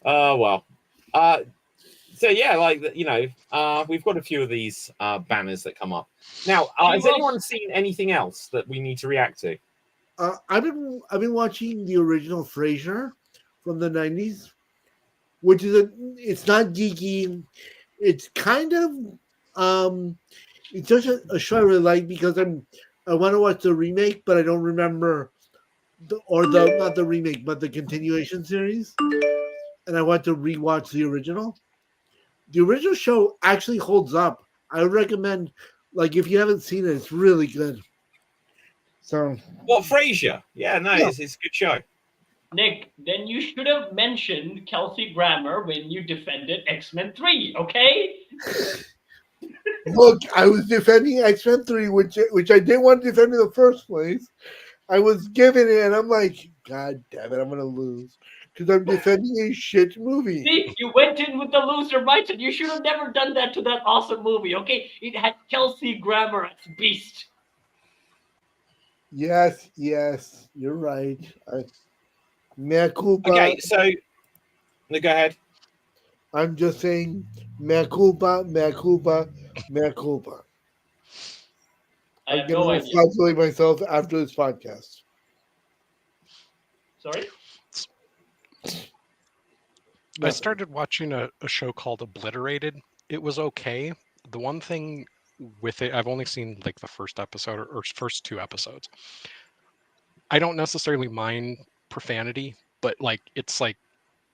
Oh well. So yeah, we've got a few of these banners that come up. Now, has anyone seen anything else that we need to react to? I've been watching the original Frasier from the 90s, which is it's not geeky. It's kind of it's just a show I really like because I want to watch the remake, but I don't remember not the remake, but the continuation series, and I want to rewatch the original. The original show actually holds up. I would recommend, like, if you haven't seen it, it's really good. So, What, Frasier? Yeah, no, Yeah. It's a good show. Nick, then you should have mentioned Kelsey Grammer when you defended X-Men 3, okay? look, I was defending X-Men 3, which I didn't want to defend in the first place. I was giving it, and I'm like, God damn it, I'm gonna lose because I'm defending a shit movie. See, you went in with the loser mindset. You should have never done that to that awesome movie, okay? It had Kelsey Grammer as Beast. Yes, you're right. Mea culpa. Okay, so no, go ahead. I'm just saying, mea culpa, mea culpa, mea culpa. I I'm have no gonna idea. flagellate myself after this podcast. Sorry? I started watching a show called Obliterated. It was okay. The one thing with it, I've only seen like the first episode or first 2 episodes. I don't necessarily mind profanity, but like it's like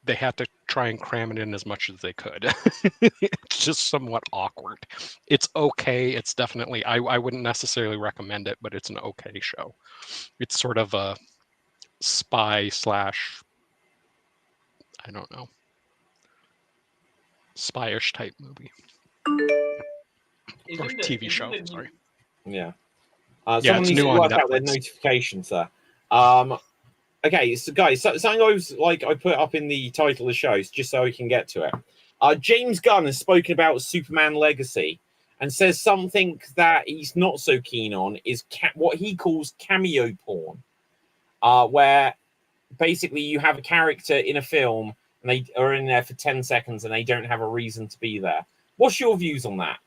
they had to try and cram it in as much as they could. It's just somewhat awkward. It's okay. It's definitely, I wouldn't necessarily recommend it, but it's an okay show. It's sort of a spy / I don't know, spy-ish type movie. Or TV show, sorry. Yeah. Yeah, Someone it's needs new to on work out their Netflix. notifications, sir. Okay, so guys, something I put up in the title of the show just so we can get to it. James Gunn has spoken about Superman Legacy and says something that he's not so keen on is what he calls cameo porn, where basically you have a character in a film and they are in there for 10 seconds and they don't have a reason to be there. What's your views on that?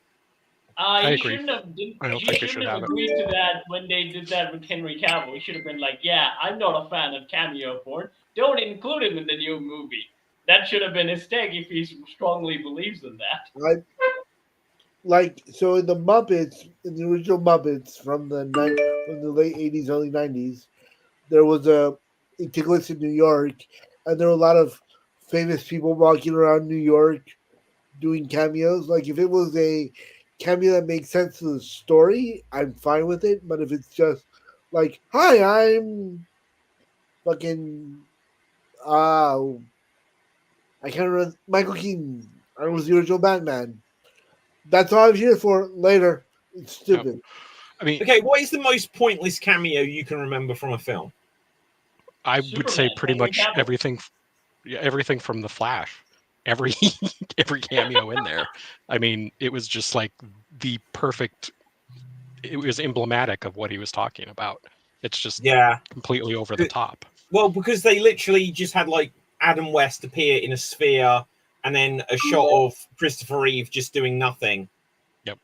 I You agree. shouldn't have. I don't He think they shouldn't should have have it. agreed to that when they did that with Henry Cavill. He should have been like, "Yeah, I'm not a fan of cameo porn. Don't include him in the new movie." That should have been his take if he strongly believes in that. So in the Muppets, in the original Muppets from the late 80s, early 90s, there was it took place in New York, and there were a lot of famous people walking around New York doing cameos. Like if it was a cameo that makes sense to the story, I'm fine with it. But if it's just like, "Hi, I'm fucking I can't remember Michael Keaton. I was the original Batman." That's all I'm here for. Later, it's stupid. I mean, Okay, what is the most pointless cameo you can remember from a film? I would say Superman, pretty Henry much Cavill. everything from The Flash, every cameo in there. I mean, it was just like the perfect. It was emblematic of what he was talking about. It's just completely over the top. Well, because they literally just had like Adam West appear in a sphere and then a shot of Christopher Reeve just doing nothing. Yep.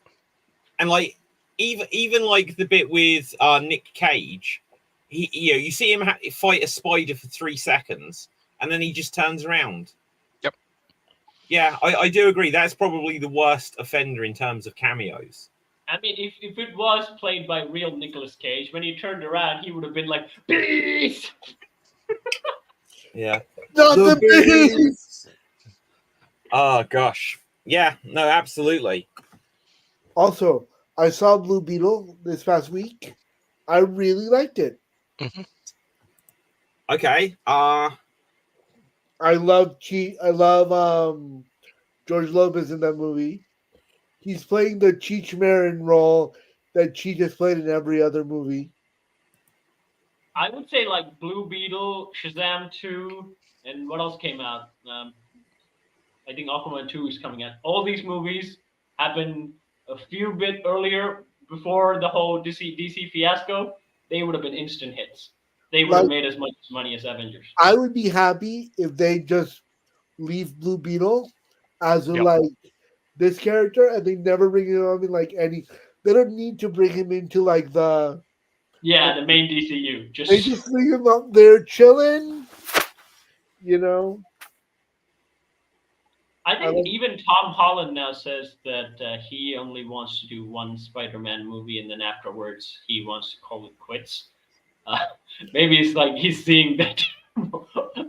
And like even like the bit with Nick Cage, you see him fight a spider for 3 seconds and then he just turns around. Yep. Yeah, I do agree. That's probably the worst offender in terms of cameos. I mean, if it was played by real Nicolas Cage, when he turned around, he would have been like, "Beast!" Yeah. Not the beast! Oh gosh. Yeah, no, absolutely. Also, I saw Blue Beetle this past week. I really liked it. Mhm. Okay. I love George Lopez in that movie. He's playing the Cheech Marin role that Cheech has played in every other movie. I would say like Blue Beetle, Shazam 2, and what else came out? I think Aquaman 2 is coming out. All these movies happened a few bit earlier before the whole DC fiasco. They would have been instant hits. They would have Like, made as much money as Avengers. I would be happy if they just leave Blue Beetle as Yep. like this character and they never bring him up in like any. They don't need to bring him into like the. Yeah, the main DCU. They Just just leave him up there chilling. You know. I I think like, even Tom Holland now says that he only wants to do one Spider-Man movie, and then afterwards he wants to call it quits. Uh, maybe it's like he's seeing that.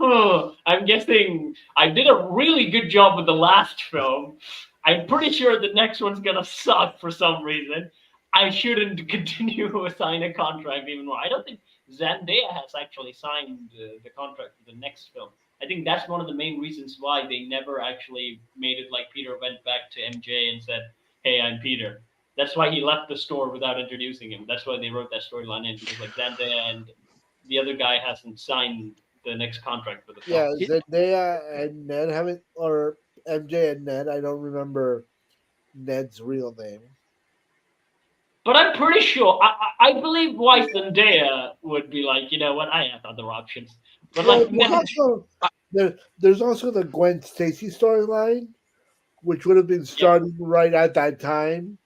Oh, I'm guessing I did a really good job with the last film. I'm pretty sure the next one's gonna suck for some reason. I shouldn't continue to sign a contract even more. I don't think Zendaya has actually signed the contract for the next film. I think that's one of the main reasons why they never actually made it like Peter went back to MJ and said, "Hey, I'm Peter." That's why he left the store without introducing him. That's why they wrote that storyline in because like Zendaya and the other guy hasn't signed the next contract for the film. yeah, Zendaya and Ned haven't, or MJ and Ned. I don't remember Ned's real name. But I'm pretty sure I believe why Zendaya would be like, you know what, I have other options. But Well, like Ned, there's also the Gwen Stacy storyline, which would have been yeah, starting right at that time.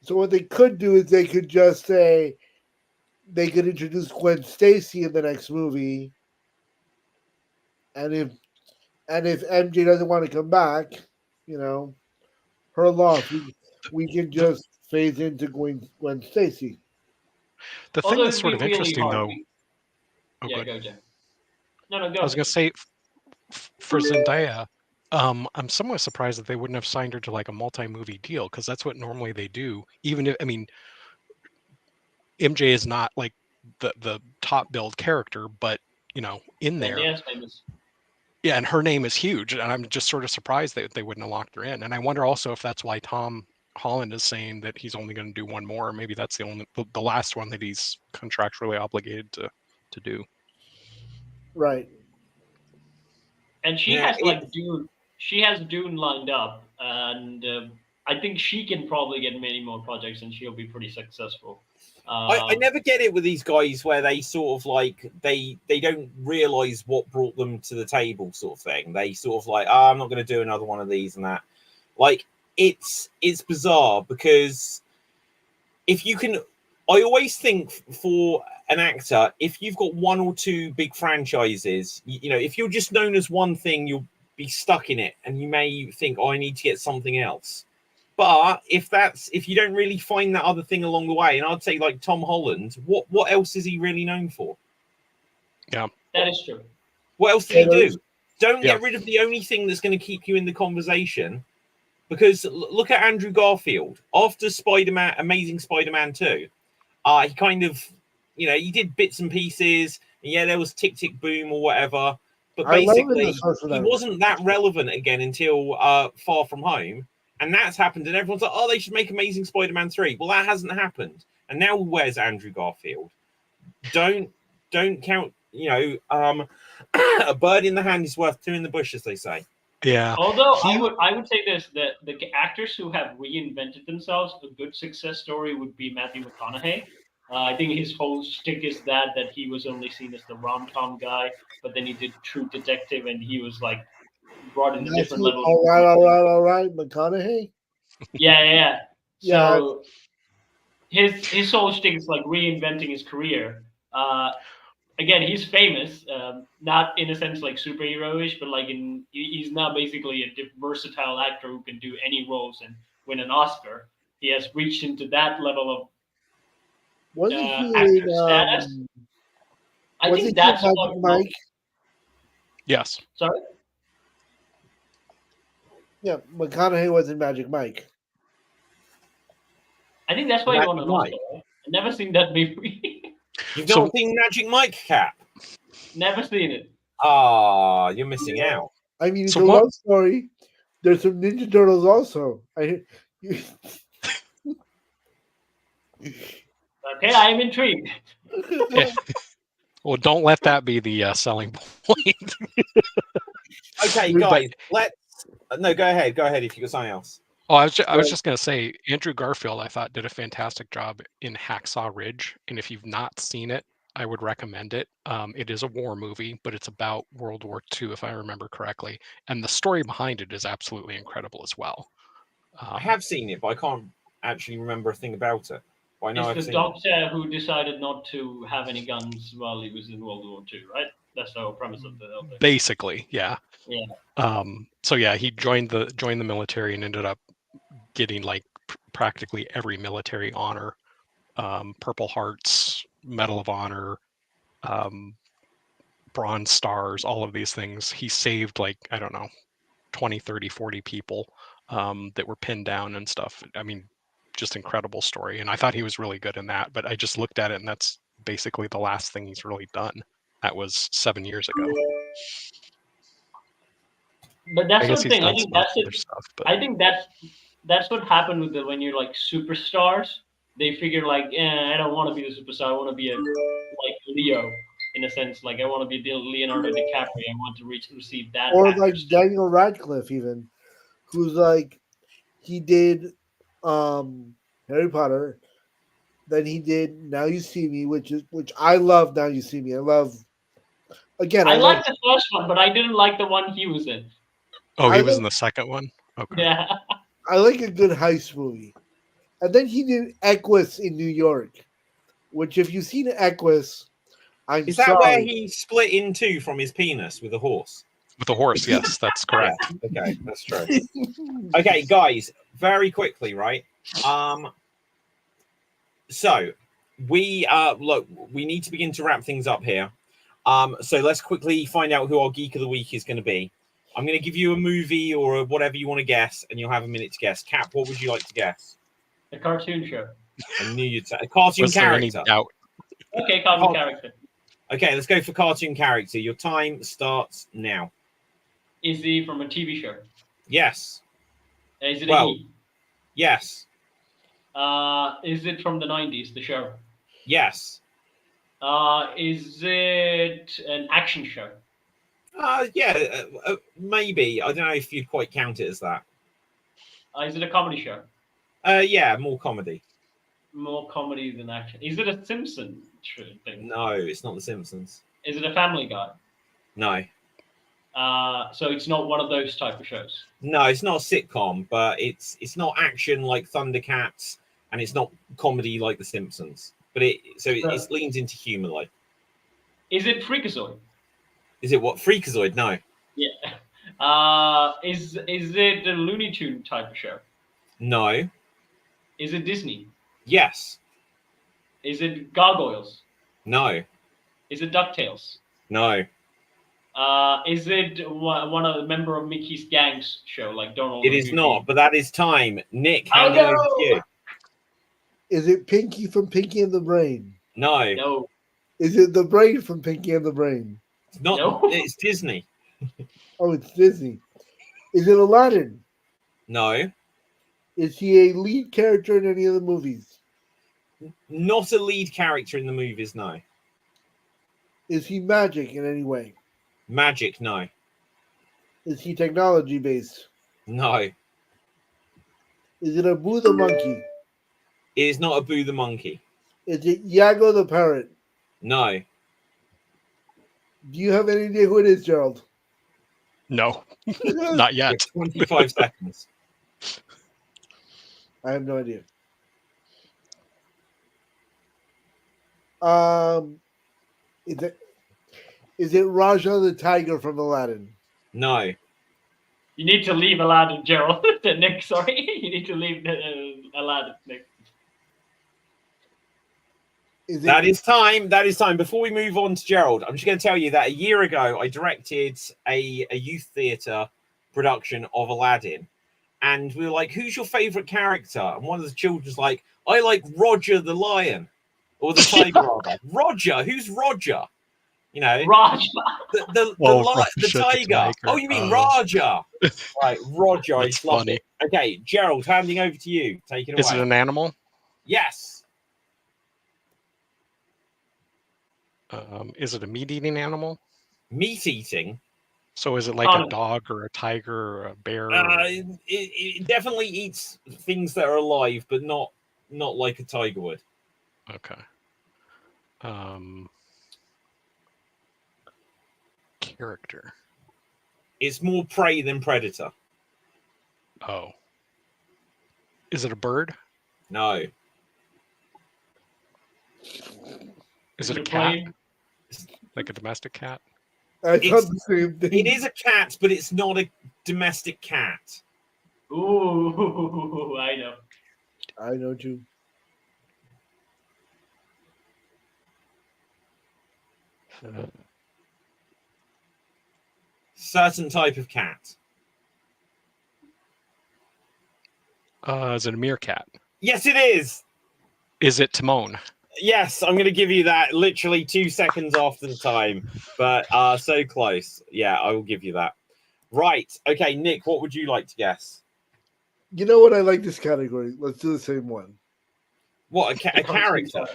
So what they could do is they could just say they could introduce Gwen Stacy in the next movie, and if MJ doesn't want to come back, you know, her loss. We can The just phase into Gwen Stacy. the thing although that's it'd sort be of really interesting hard. though. Oh, Yeah, good. go Jeff. No, go I was ahead. gonna say for Zendaya, I'm somewhat surprised that they wouldn't have signed her to like a multi-movie deal because that's what normally they do. Even if I mean MJ is not like the top billed character, but in there, Zendaya's famous. yeah, and her name is huge, and I'm just sort of surprised that they wouldn't have locked her in. And I wonder also if that's why Tom Holland is saying that he's only going to do one more. Maybe that's the last one that he's contractually obligated to do. Right. And she Yeah, has like Dune. She has Dune lined up, and I think she can probably get many more projects, and she'll be pretty successful. I never get it with these guys where they sort of like they don't realize what brought them to the table, sort of thing. They sort of like, oh, I'm not going to do another one of these and that. Like it's bizarre because if you can, I always think for an actor, if you've got one or two big franchises, if you're just known as one thing, you'll be stuck in it, and you may think, oh, I need to get something else. But if you don't really find that other thing along the way, and I'd say like Tom Holland, what else is he really known for? Yeah, that is true. What else did he do? Don't Yeah. get rid of the only thing that's going to keep you in the conversation. Because look at Andrew Garfield. After Spider-Man, Amazing Spider-Man 2, he kind of, he did bits and pieces. And yeah, there was Tick Tick Boom or whatever. But I love him in basically, the Social he Network. wasn't that relevant again until Far From Home. And that's happened. And everyone's like, oh, they should make Amazing Spider-Man 3. Well, that hasn't happened. And now where's Andrew Garfield? Don't count, a bird in the hand is worth two in the bush, as they say. yeah. Although I would say this that the actors who have reinvented themselves, a good success story would be Matthew McConaughey. I think his whole shtick is that he was only seen as the rom-com guy, but then he did True Detective, and he was like brought in a different level. All right, McConaughey. Yeah. Yeah. So his whole shtick is like reinventing his career. Again, he's famous, not in a sense like superhero-ish, but like he's now basically a versatile actor who can do any roles and win an Oscar. He has reached into that level of Wasn't he actor in? status. I Wasn't think that's he in what. Magic Mike? Yes. Sorry. Yeah, McConaughey was in Magic Mike. I think that's why he won Magic an Mike. Oscar. I've never seen that movie. You've So- not seen Magic Mike, Cap? Never seen it. Ah, you're missing out. I mean, it's So a what- love story. There's some Ninja Turtles also. Okay, I am intrigued. Well, don't let that be the selling point. Okay, But- guys, no, go ahead. Go ahead if you got something else. Oh, I was just gonna say, Andrew Garfield, I thought did a fantastic job in Hacksaw Ridge, and if you've not seen it, I would recommend it. It is a war movie, but it's about World War II, if I remember correctly, and the story behind it is absolutely incredible as well. I have seen it, but I can't actually remember a thing about it. But I know I've It's the seen it. doctor who decided not to have any guns while he was in World War II, right? That's the whole premise of the whole thing. Basically, yeah. Yeah. So yeah, he joined the military and ended up getting like practically every military honor, Purple Hearts, Medal of Honor, Bronze Stars, all of these things. He saved like, I don't know, 20, 30, 40 people that were pinned down and stuff. I mean, just incredible story. And I thought he was really good in that, but I just looked at it and that's basically the last thing he's really done. That was 7 years ago. But that's I guess the he's thing. I done think some that's it. other stuff, but I think that's what happened with when you're like superstars. They figure like, I don't want to be the superstar. I want to be like Leo in a sense. Like I want to be Leonardo DiCaprio. I want to receive that. or actor's like Daniel Radcliffe, even, who's like, he did Harry Potter, then he did Now You See Me, which I love. Now You See Me, I love. Again, I love, like the first one, but I didn't like the one he was in. oh, I he was like- in the second one. Okay. Yeah. I like a good heist movie. And then he did Equus in New York, which if you've seen Equus, I'm Is that sorry. where he split in two from his penis with a horse? With the horse, yes, that's correct. Yeah. Okay, that's true. Okay, guys, very quickly, right? So we look, we need to begin to wrap things up here. So let's quickly find out who our geek of the week is going to be. I'm going to give you a movie or whatever you want to guess, and you'll have a minute to guess. Cap, what would you like to guess? A cartoon show. I knew you'd say a cartoon Was there any character. doubt? Okay, cartoon Oh. character. Okay, let's go for cartoon character. Your time starts now. Is he from a TV show? Yes. Is it Well- a he? Yes. Is it from the 90s, the show? Yes. Is it an action show? Yeah, maybe. I don't know if you'd quite count it as that. Is it a comedy show? Yeah, more comedy. More comedy than action. Is it a Simpson thing? No, it's not The Simpsons. Is it a Family Guy? No. So it's not one of those type of shows. No, it's not a sitcom, but it's not action like Thundercats, and it's not comedy like The Simpsons. But it leans into humor. Like, Is it Freakazoid? is it what Freakazoid? No, Yeah. Is it a Looney Tune type of show? no, Is it Disney? yes, Is it Gargoyles? no, Is it DuckTales? no. Is it one of the member of Mickey's Gang's show, like Donald? It and is Goofy? not. But that is time. Nick, Oh, hand it over no! to you. Is it Pinky from Pinky and the Brain? No, No. Is it the Brain from Pinky and the Brain? it's not. No. It's Disney. Oh, it's Disney. Is it Aladdin? No, Is he a lead character in any of the movies? not a lead character in the movies. No, Is he magic in any way? magic. No, Is he technology based? no. Is it Abu the monkey? It is not a Boo the monkey. Is it Yago the parrot? No. Do you have any idea who it is, Gerald? No, not You have yet. 25 seconds. I have no idea. Is it Raja the tiger from Aladdin? No. You need to leave Aladdin, Gerald. Nick, sorry. You need to leave Aladdin, Nick. Is it, That is time. That is time. Before we move on to Gerald, I'm just going to tell you that a year ago, I directed a youth theatre production of Aladdin. and we were like, "Who's your favorite character?" And one of the children's like, "I like Roger the lion, or the tiger rather." Roger, who's Roger? You know, Raj. the tiger. Oh, you mean Raja? Right, Roger. I That's just loved funny. it. Okay, Gerald, handing over to you. Take it away. Is it an animal? Yes. Is it a meat-eating animal? Meat eating. So is it like a dog or a tiger or a bear? It definitely eats things that are alive, but not like a tiger would. Okay. Character. It's more prey than predator. Oh. Is it a bird? No. Is it a cat? Like a domestic cat? I thought the same thing. It is a cat, but it's not a domestic cat. Ooh, I know. I know too. Certain type of cat. Is it a meerkat? Yes, it is. Is it Timon? Yes, I'm going to give you that literally 2 seconds after the time, but so close. Yeah, I will give you that. Right. Okay, Nick, what would you like to guess? You know what? I like this category. Let's do the same one. What, a character?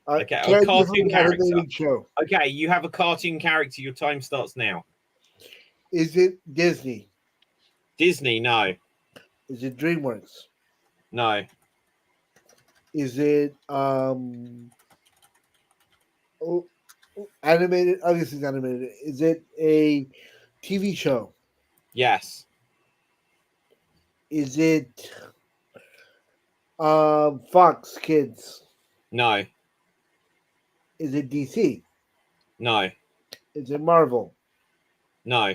Okay, a Character cartoon from an character. animated show. Okay, you have a cartoon character. Your time starts now. Is it Disney? Disney, no. Is it DreamWorks? No. Is it animated? Obviously, it's animated. Is it a TV show? Yes. Is it Fox Kids? No. Is it DC? No. Is it Marvel? No.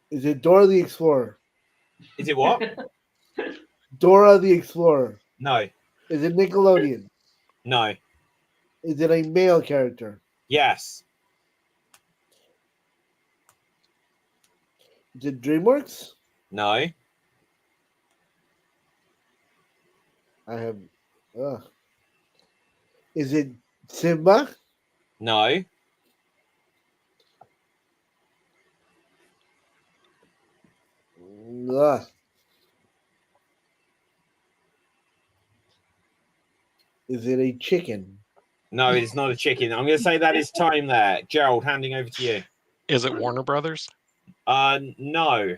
Is it Dora the Explorer? Is it what? Dora the Explorer. No. Is it Nickelodeon? No. Is it a male character? Yes. Is it DreamWorks? No. I have. Is it Simba? No. Ugh. Is it a chicken? No, it's not a chicken. I'm going to say that is time there. Gerald, handing over to you. Is it Warner Brothers? No.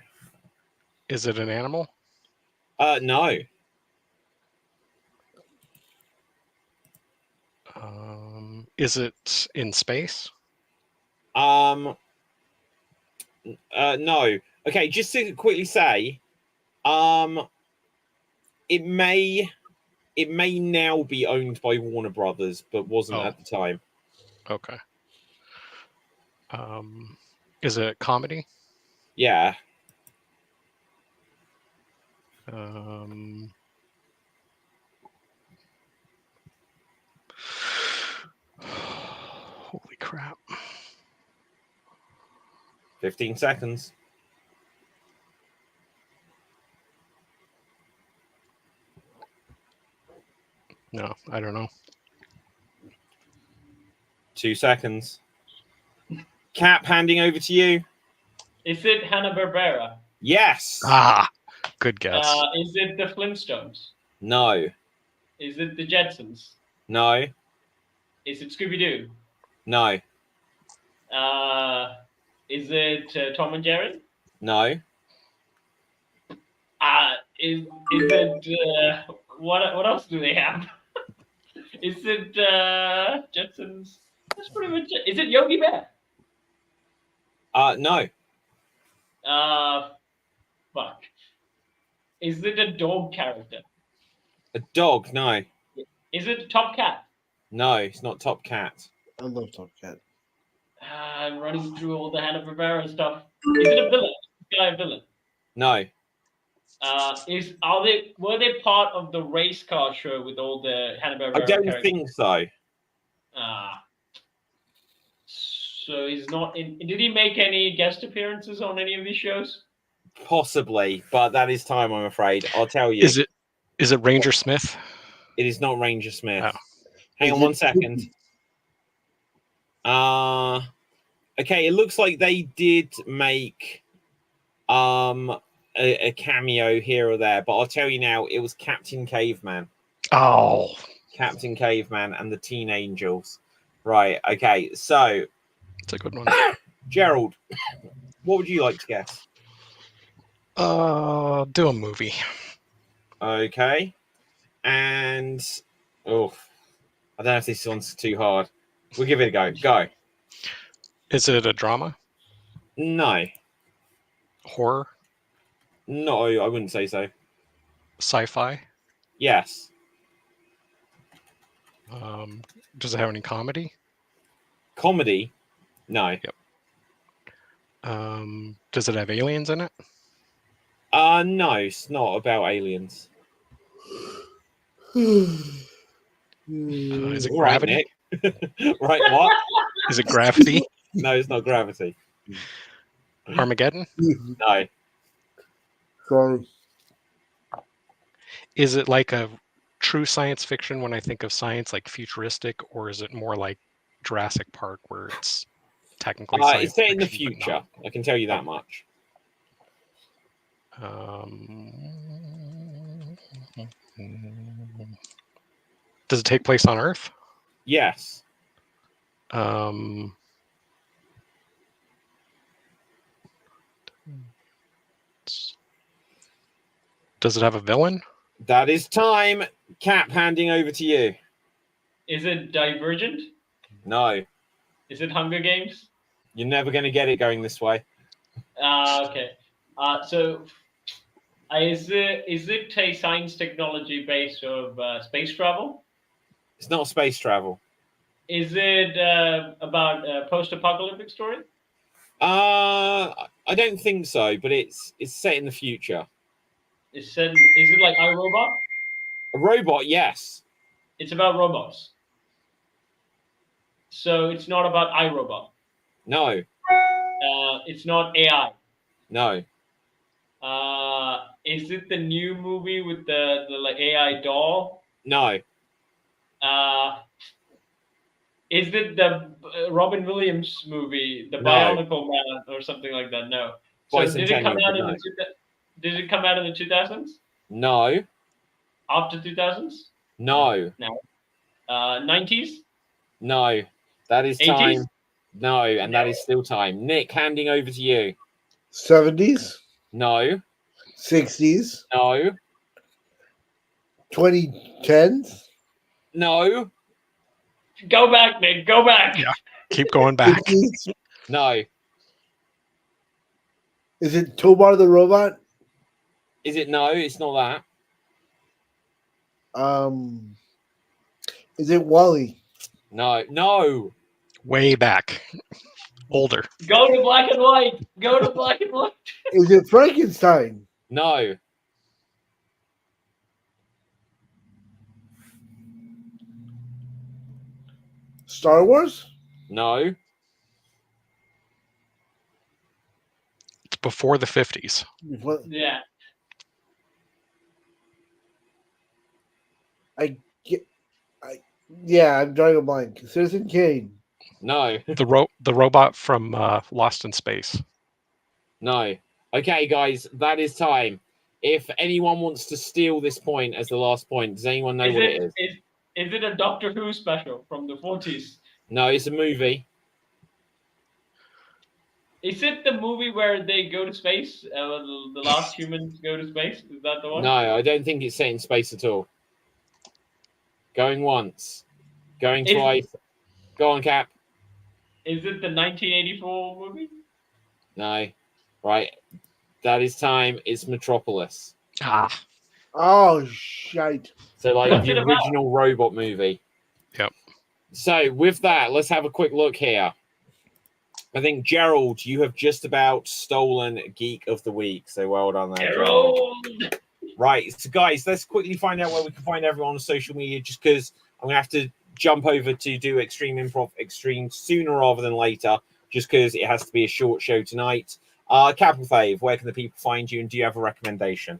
Is it an animal? No. Is it in space? No. Okay, just to quickly say, it may now be owned by Warner Brothers, but wasn't at the time. Okay. Is it comedy? Yeah. Holy crap. 15 seconds. No, I don't know. 2 seconds. Cap, handing over to you. Is it Hanna-Barbera? Yes. Good guess. Is it the Flintstones? No. Is it the Jetsons? No. Is it Scooby-Doo? No. Is it Tom and Jerry? No. Is it what else do they have? Is it Jetsons? That's pretty much it. Is it Yogi Bear? No. Fuck. Is it a dog character? A dog? No. Is it Top Cat? No, it's not Top Cat. I love Top Cat. I'm running through all the Hanna-Barbera stuff. Is it a villain? Is this guy a villain? No. Were they part of the race car show with all the Hanna-Barbera I don't characters? think so. So he's not in. Did he make any guest appearances on any of these shows? Possibly, but that is time, I'm afraid. I'll tell you. Is it Ranger Smith? It is not Ranger Smith. Oh. Hang Is on it 1 second. Okay, it looks like they did make a cameo here or there, but I'll tell you now, it was Captain Caveman. Oh, Captain Caveman and the Teen Angels. Right, okay, so it's a good one. Gerald, what would you like to guess? Do a movie. Okay. And I don't know if this one's too hard. We'll give it a go. Go. Is it a drama? No. Horror? No, I wouldn't say so. Sci-fi? Yes. Does it have any comedy? Comedy? No. Does it have aliens in it? No, it's not about aliens. Is it All right, Gravity? Nick. Right, what? Is it Gravity? No, it's not Gravity. Armageddon? No. Sorry. Is it like a true science fiction when I think of science, like futuristic, or is it more like Jurassic Park where it's technically science It's set in the fiction, but future. not? I can tell you that much. Does it take place on Earth? Yes. Does it have a villain? That is time. Cap, handing over to you. Is it Divergent? No. Is it Hunger Games? You're never going to get it going this way. Okay. So, is it a science technology based of space travel? It's not space travel. Is it about a post-apocalyptic story? I don't think so, but it's set in the future. Is it like iRobot? A robot, yes. It's about robots. So it's not about iRobot. No. It's not AI. No. Is it the new movie with the like AI doll? No. Is it the Robin Williams movie, The No. Bionicle Man, or something like that? No. So did it come Bicentennial, out but in did it come out in the 2000s? No. After 2000s? No. No. 90s? No. That is 80s? time. No, and that is still time. Nick, handing over to you. 70s, No. 60s, No. 2010s. No. Go back, Nick. Go back. Yeah. Keep going back. 50s. No. Is it Tobar the robot? Is it no? It's not that. Is it Wally? No. No. Way back. Older. Go to black and white. Go to black and white. Is it Frankenstein? No. Star Wars? No. It's before the 50s. What? Yeah. Yeah, I'm drawing a blank. Citizen Kane. No. The robot from Lost in Space. No. Okay, guys, that is time. If anyone wants to steal this point as the last point, does anyone know what it is? Is it a Doctor Who special from the 40s? No, it's a movie. Is it the movie where they go to space? The last humans go to space? Is that the one? No, I don't think it's set in space at all. Going once. Going twice. Go on, Cap. Is it the 1984 movie? No. Right. That is time. It's Metropolis. Ah. Oh, shite. So, like, What's the it about? original robot movie. Yep. So, with that, let's have a quick look here. I think, Gerald, you have just about stolen Geek of the Week. So, well done there, Gerald. Gerald! Right. So, guys, let's quickly find out where we can find everyone on social media, just because I'm going to have to jump over to do Extreme Improv Extreme sooner rather than later, just because it has to be a short show tonight. Capital Fave, where can the people find you, and do you have a recommendation?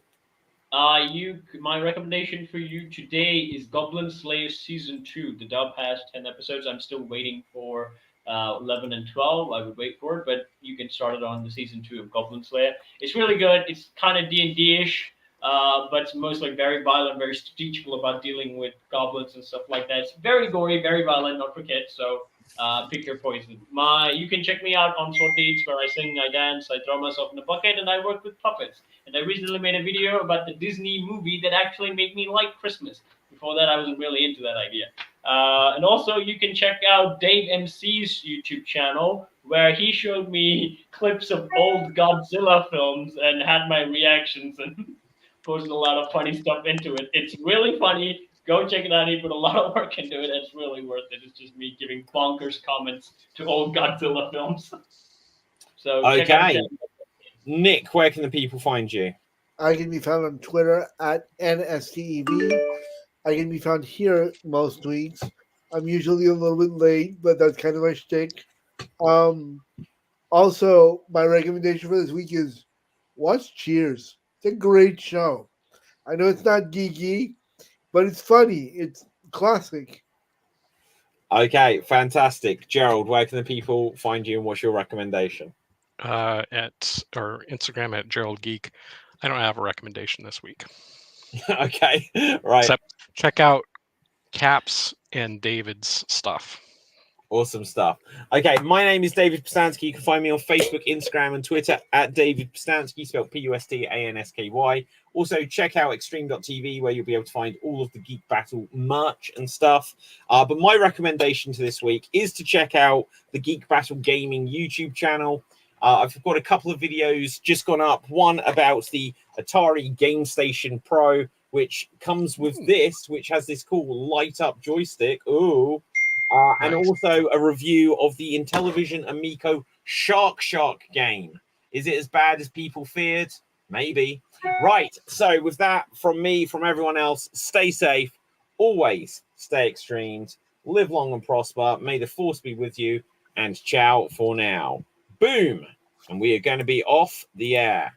My recommendation for you today is Goblin Slayer Season 2. The dub has 10 episodes. I'm still waiting for 11 and 12. I would wait for it, but you can start it on the Season 2 of Goblin Slayer. It's really good. It's kind of D&D-ish, but it's mostly very violent, very strategical about dealing with goblins and stuff like that. It's very gory, very violent, not for kids, so pick your poison. You can check me out on Short Dates, where I sing, I dance, I throw myself in a bucket, and I work with puppets. And I recently made a video about the Disney movie that actually made me like Christmas. Before that, I wasn't really into that idea. And also, you can check out Dave MC's YouTube channel, where he showed me clips of old Godzilla films and had my reactions and posted a lot of funny stuff into it. It's really funny. Go check it out. He put a lot of work into it. It's really worth it. It's just me giving bonkers comments to old Godzilla films. So check out Okay. Nick, where can the people find you? I can be found on Twitter at NSTEV. I can be found here most weeks. I'm usually a little bit late, but that's kind of my shtick. Also, my recommendation for this week is watch Cheers. It's a great show. I know it's not geeky, but it's funny. It's classic. Okay, fantastic. Gerald, where can the people find you, and what's your recommendation? At or Instagram at Gerald Geek. I don't have a recommendation this week. Okay, right. Except check out Caps and David's stuff. Awesome stuff. Okay, my name is David Pistansky. You can find me on Facebook, Instagram, and Twitter at David Pistansky, spelled Pustansky. Also, check out extreme.tv, where you'll be able to find all of the Geek Battle merch and stuff. But my recommendation to this week is to check out the Geek Battle Gaming YouTube channel. I've got a couple of videos just gone up. One about the Atari Game Station Pro, which comes with this, which has this cool light-up joystick. Ooh. And also a review of the Intellivision Amico Shark game. Is it as bad as people feared? Maybe. Right. So with that, from me, from everyone else, stay safe. Always stay extremes. Live long and prosper. May the force be with you. And ciao for now. Boom. And we are going to be off the air.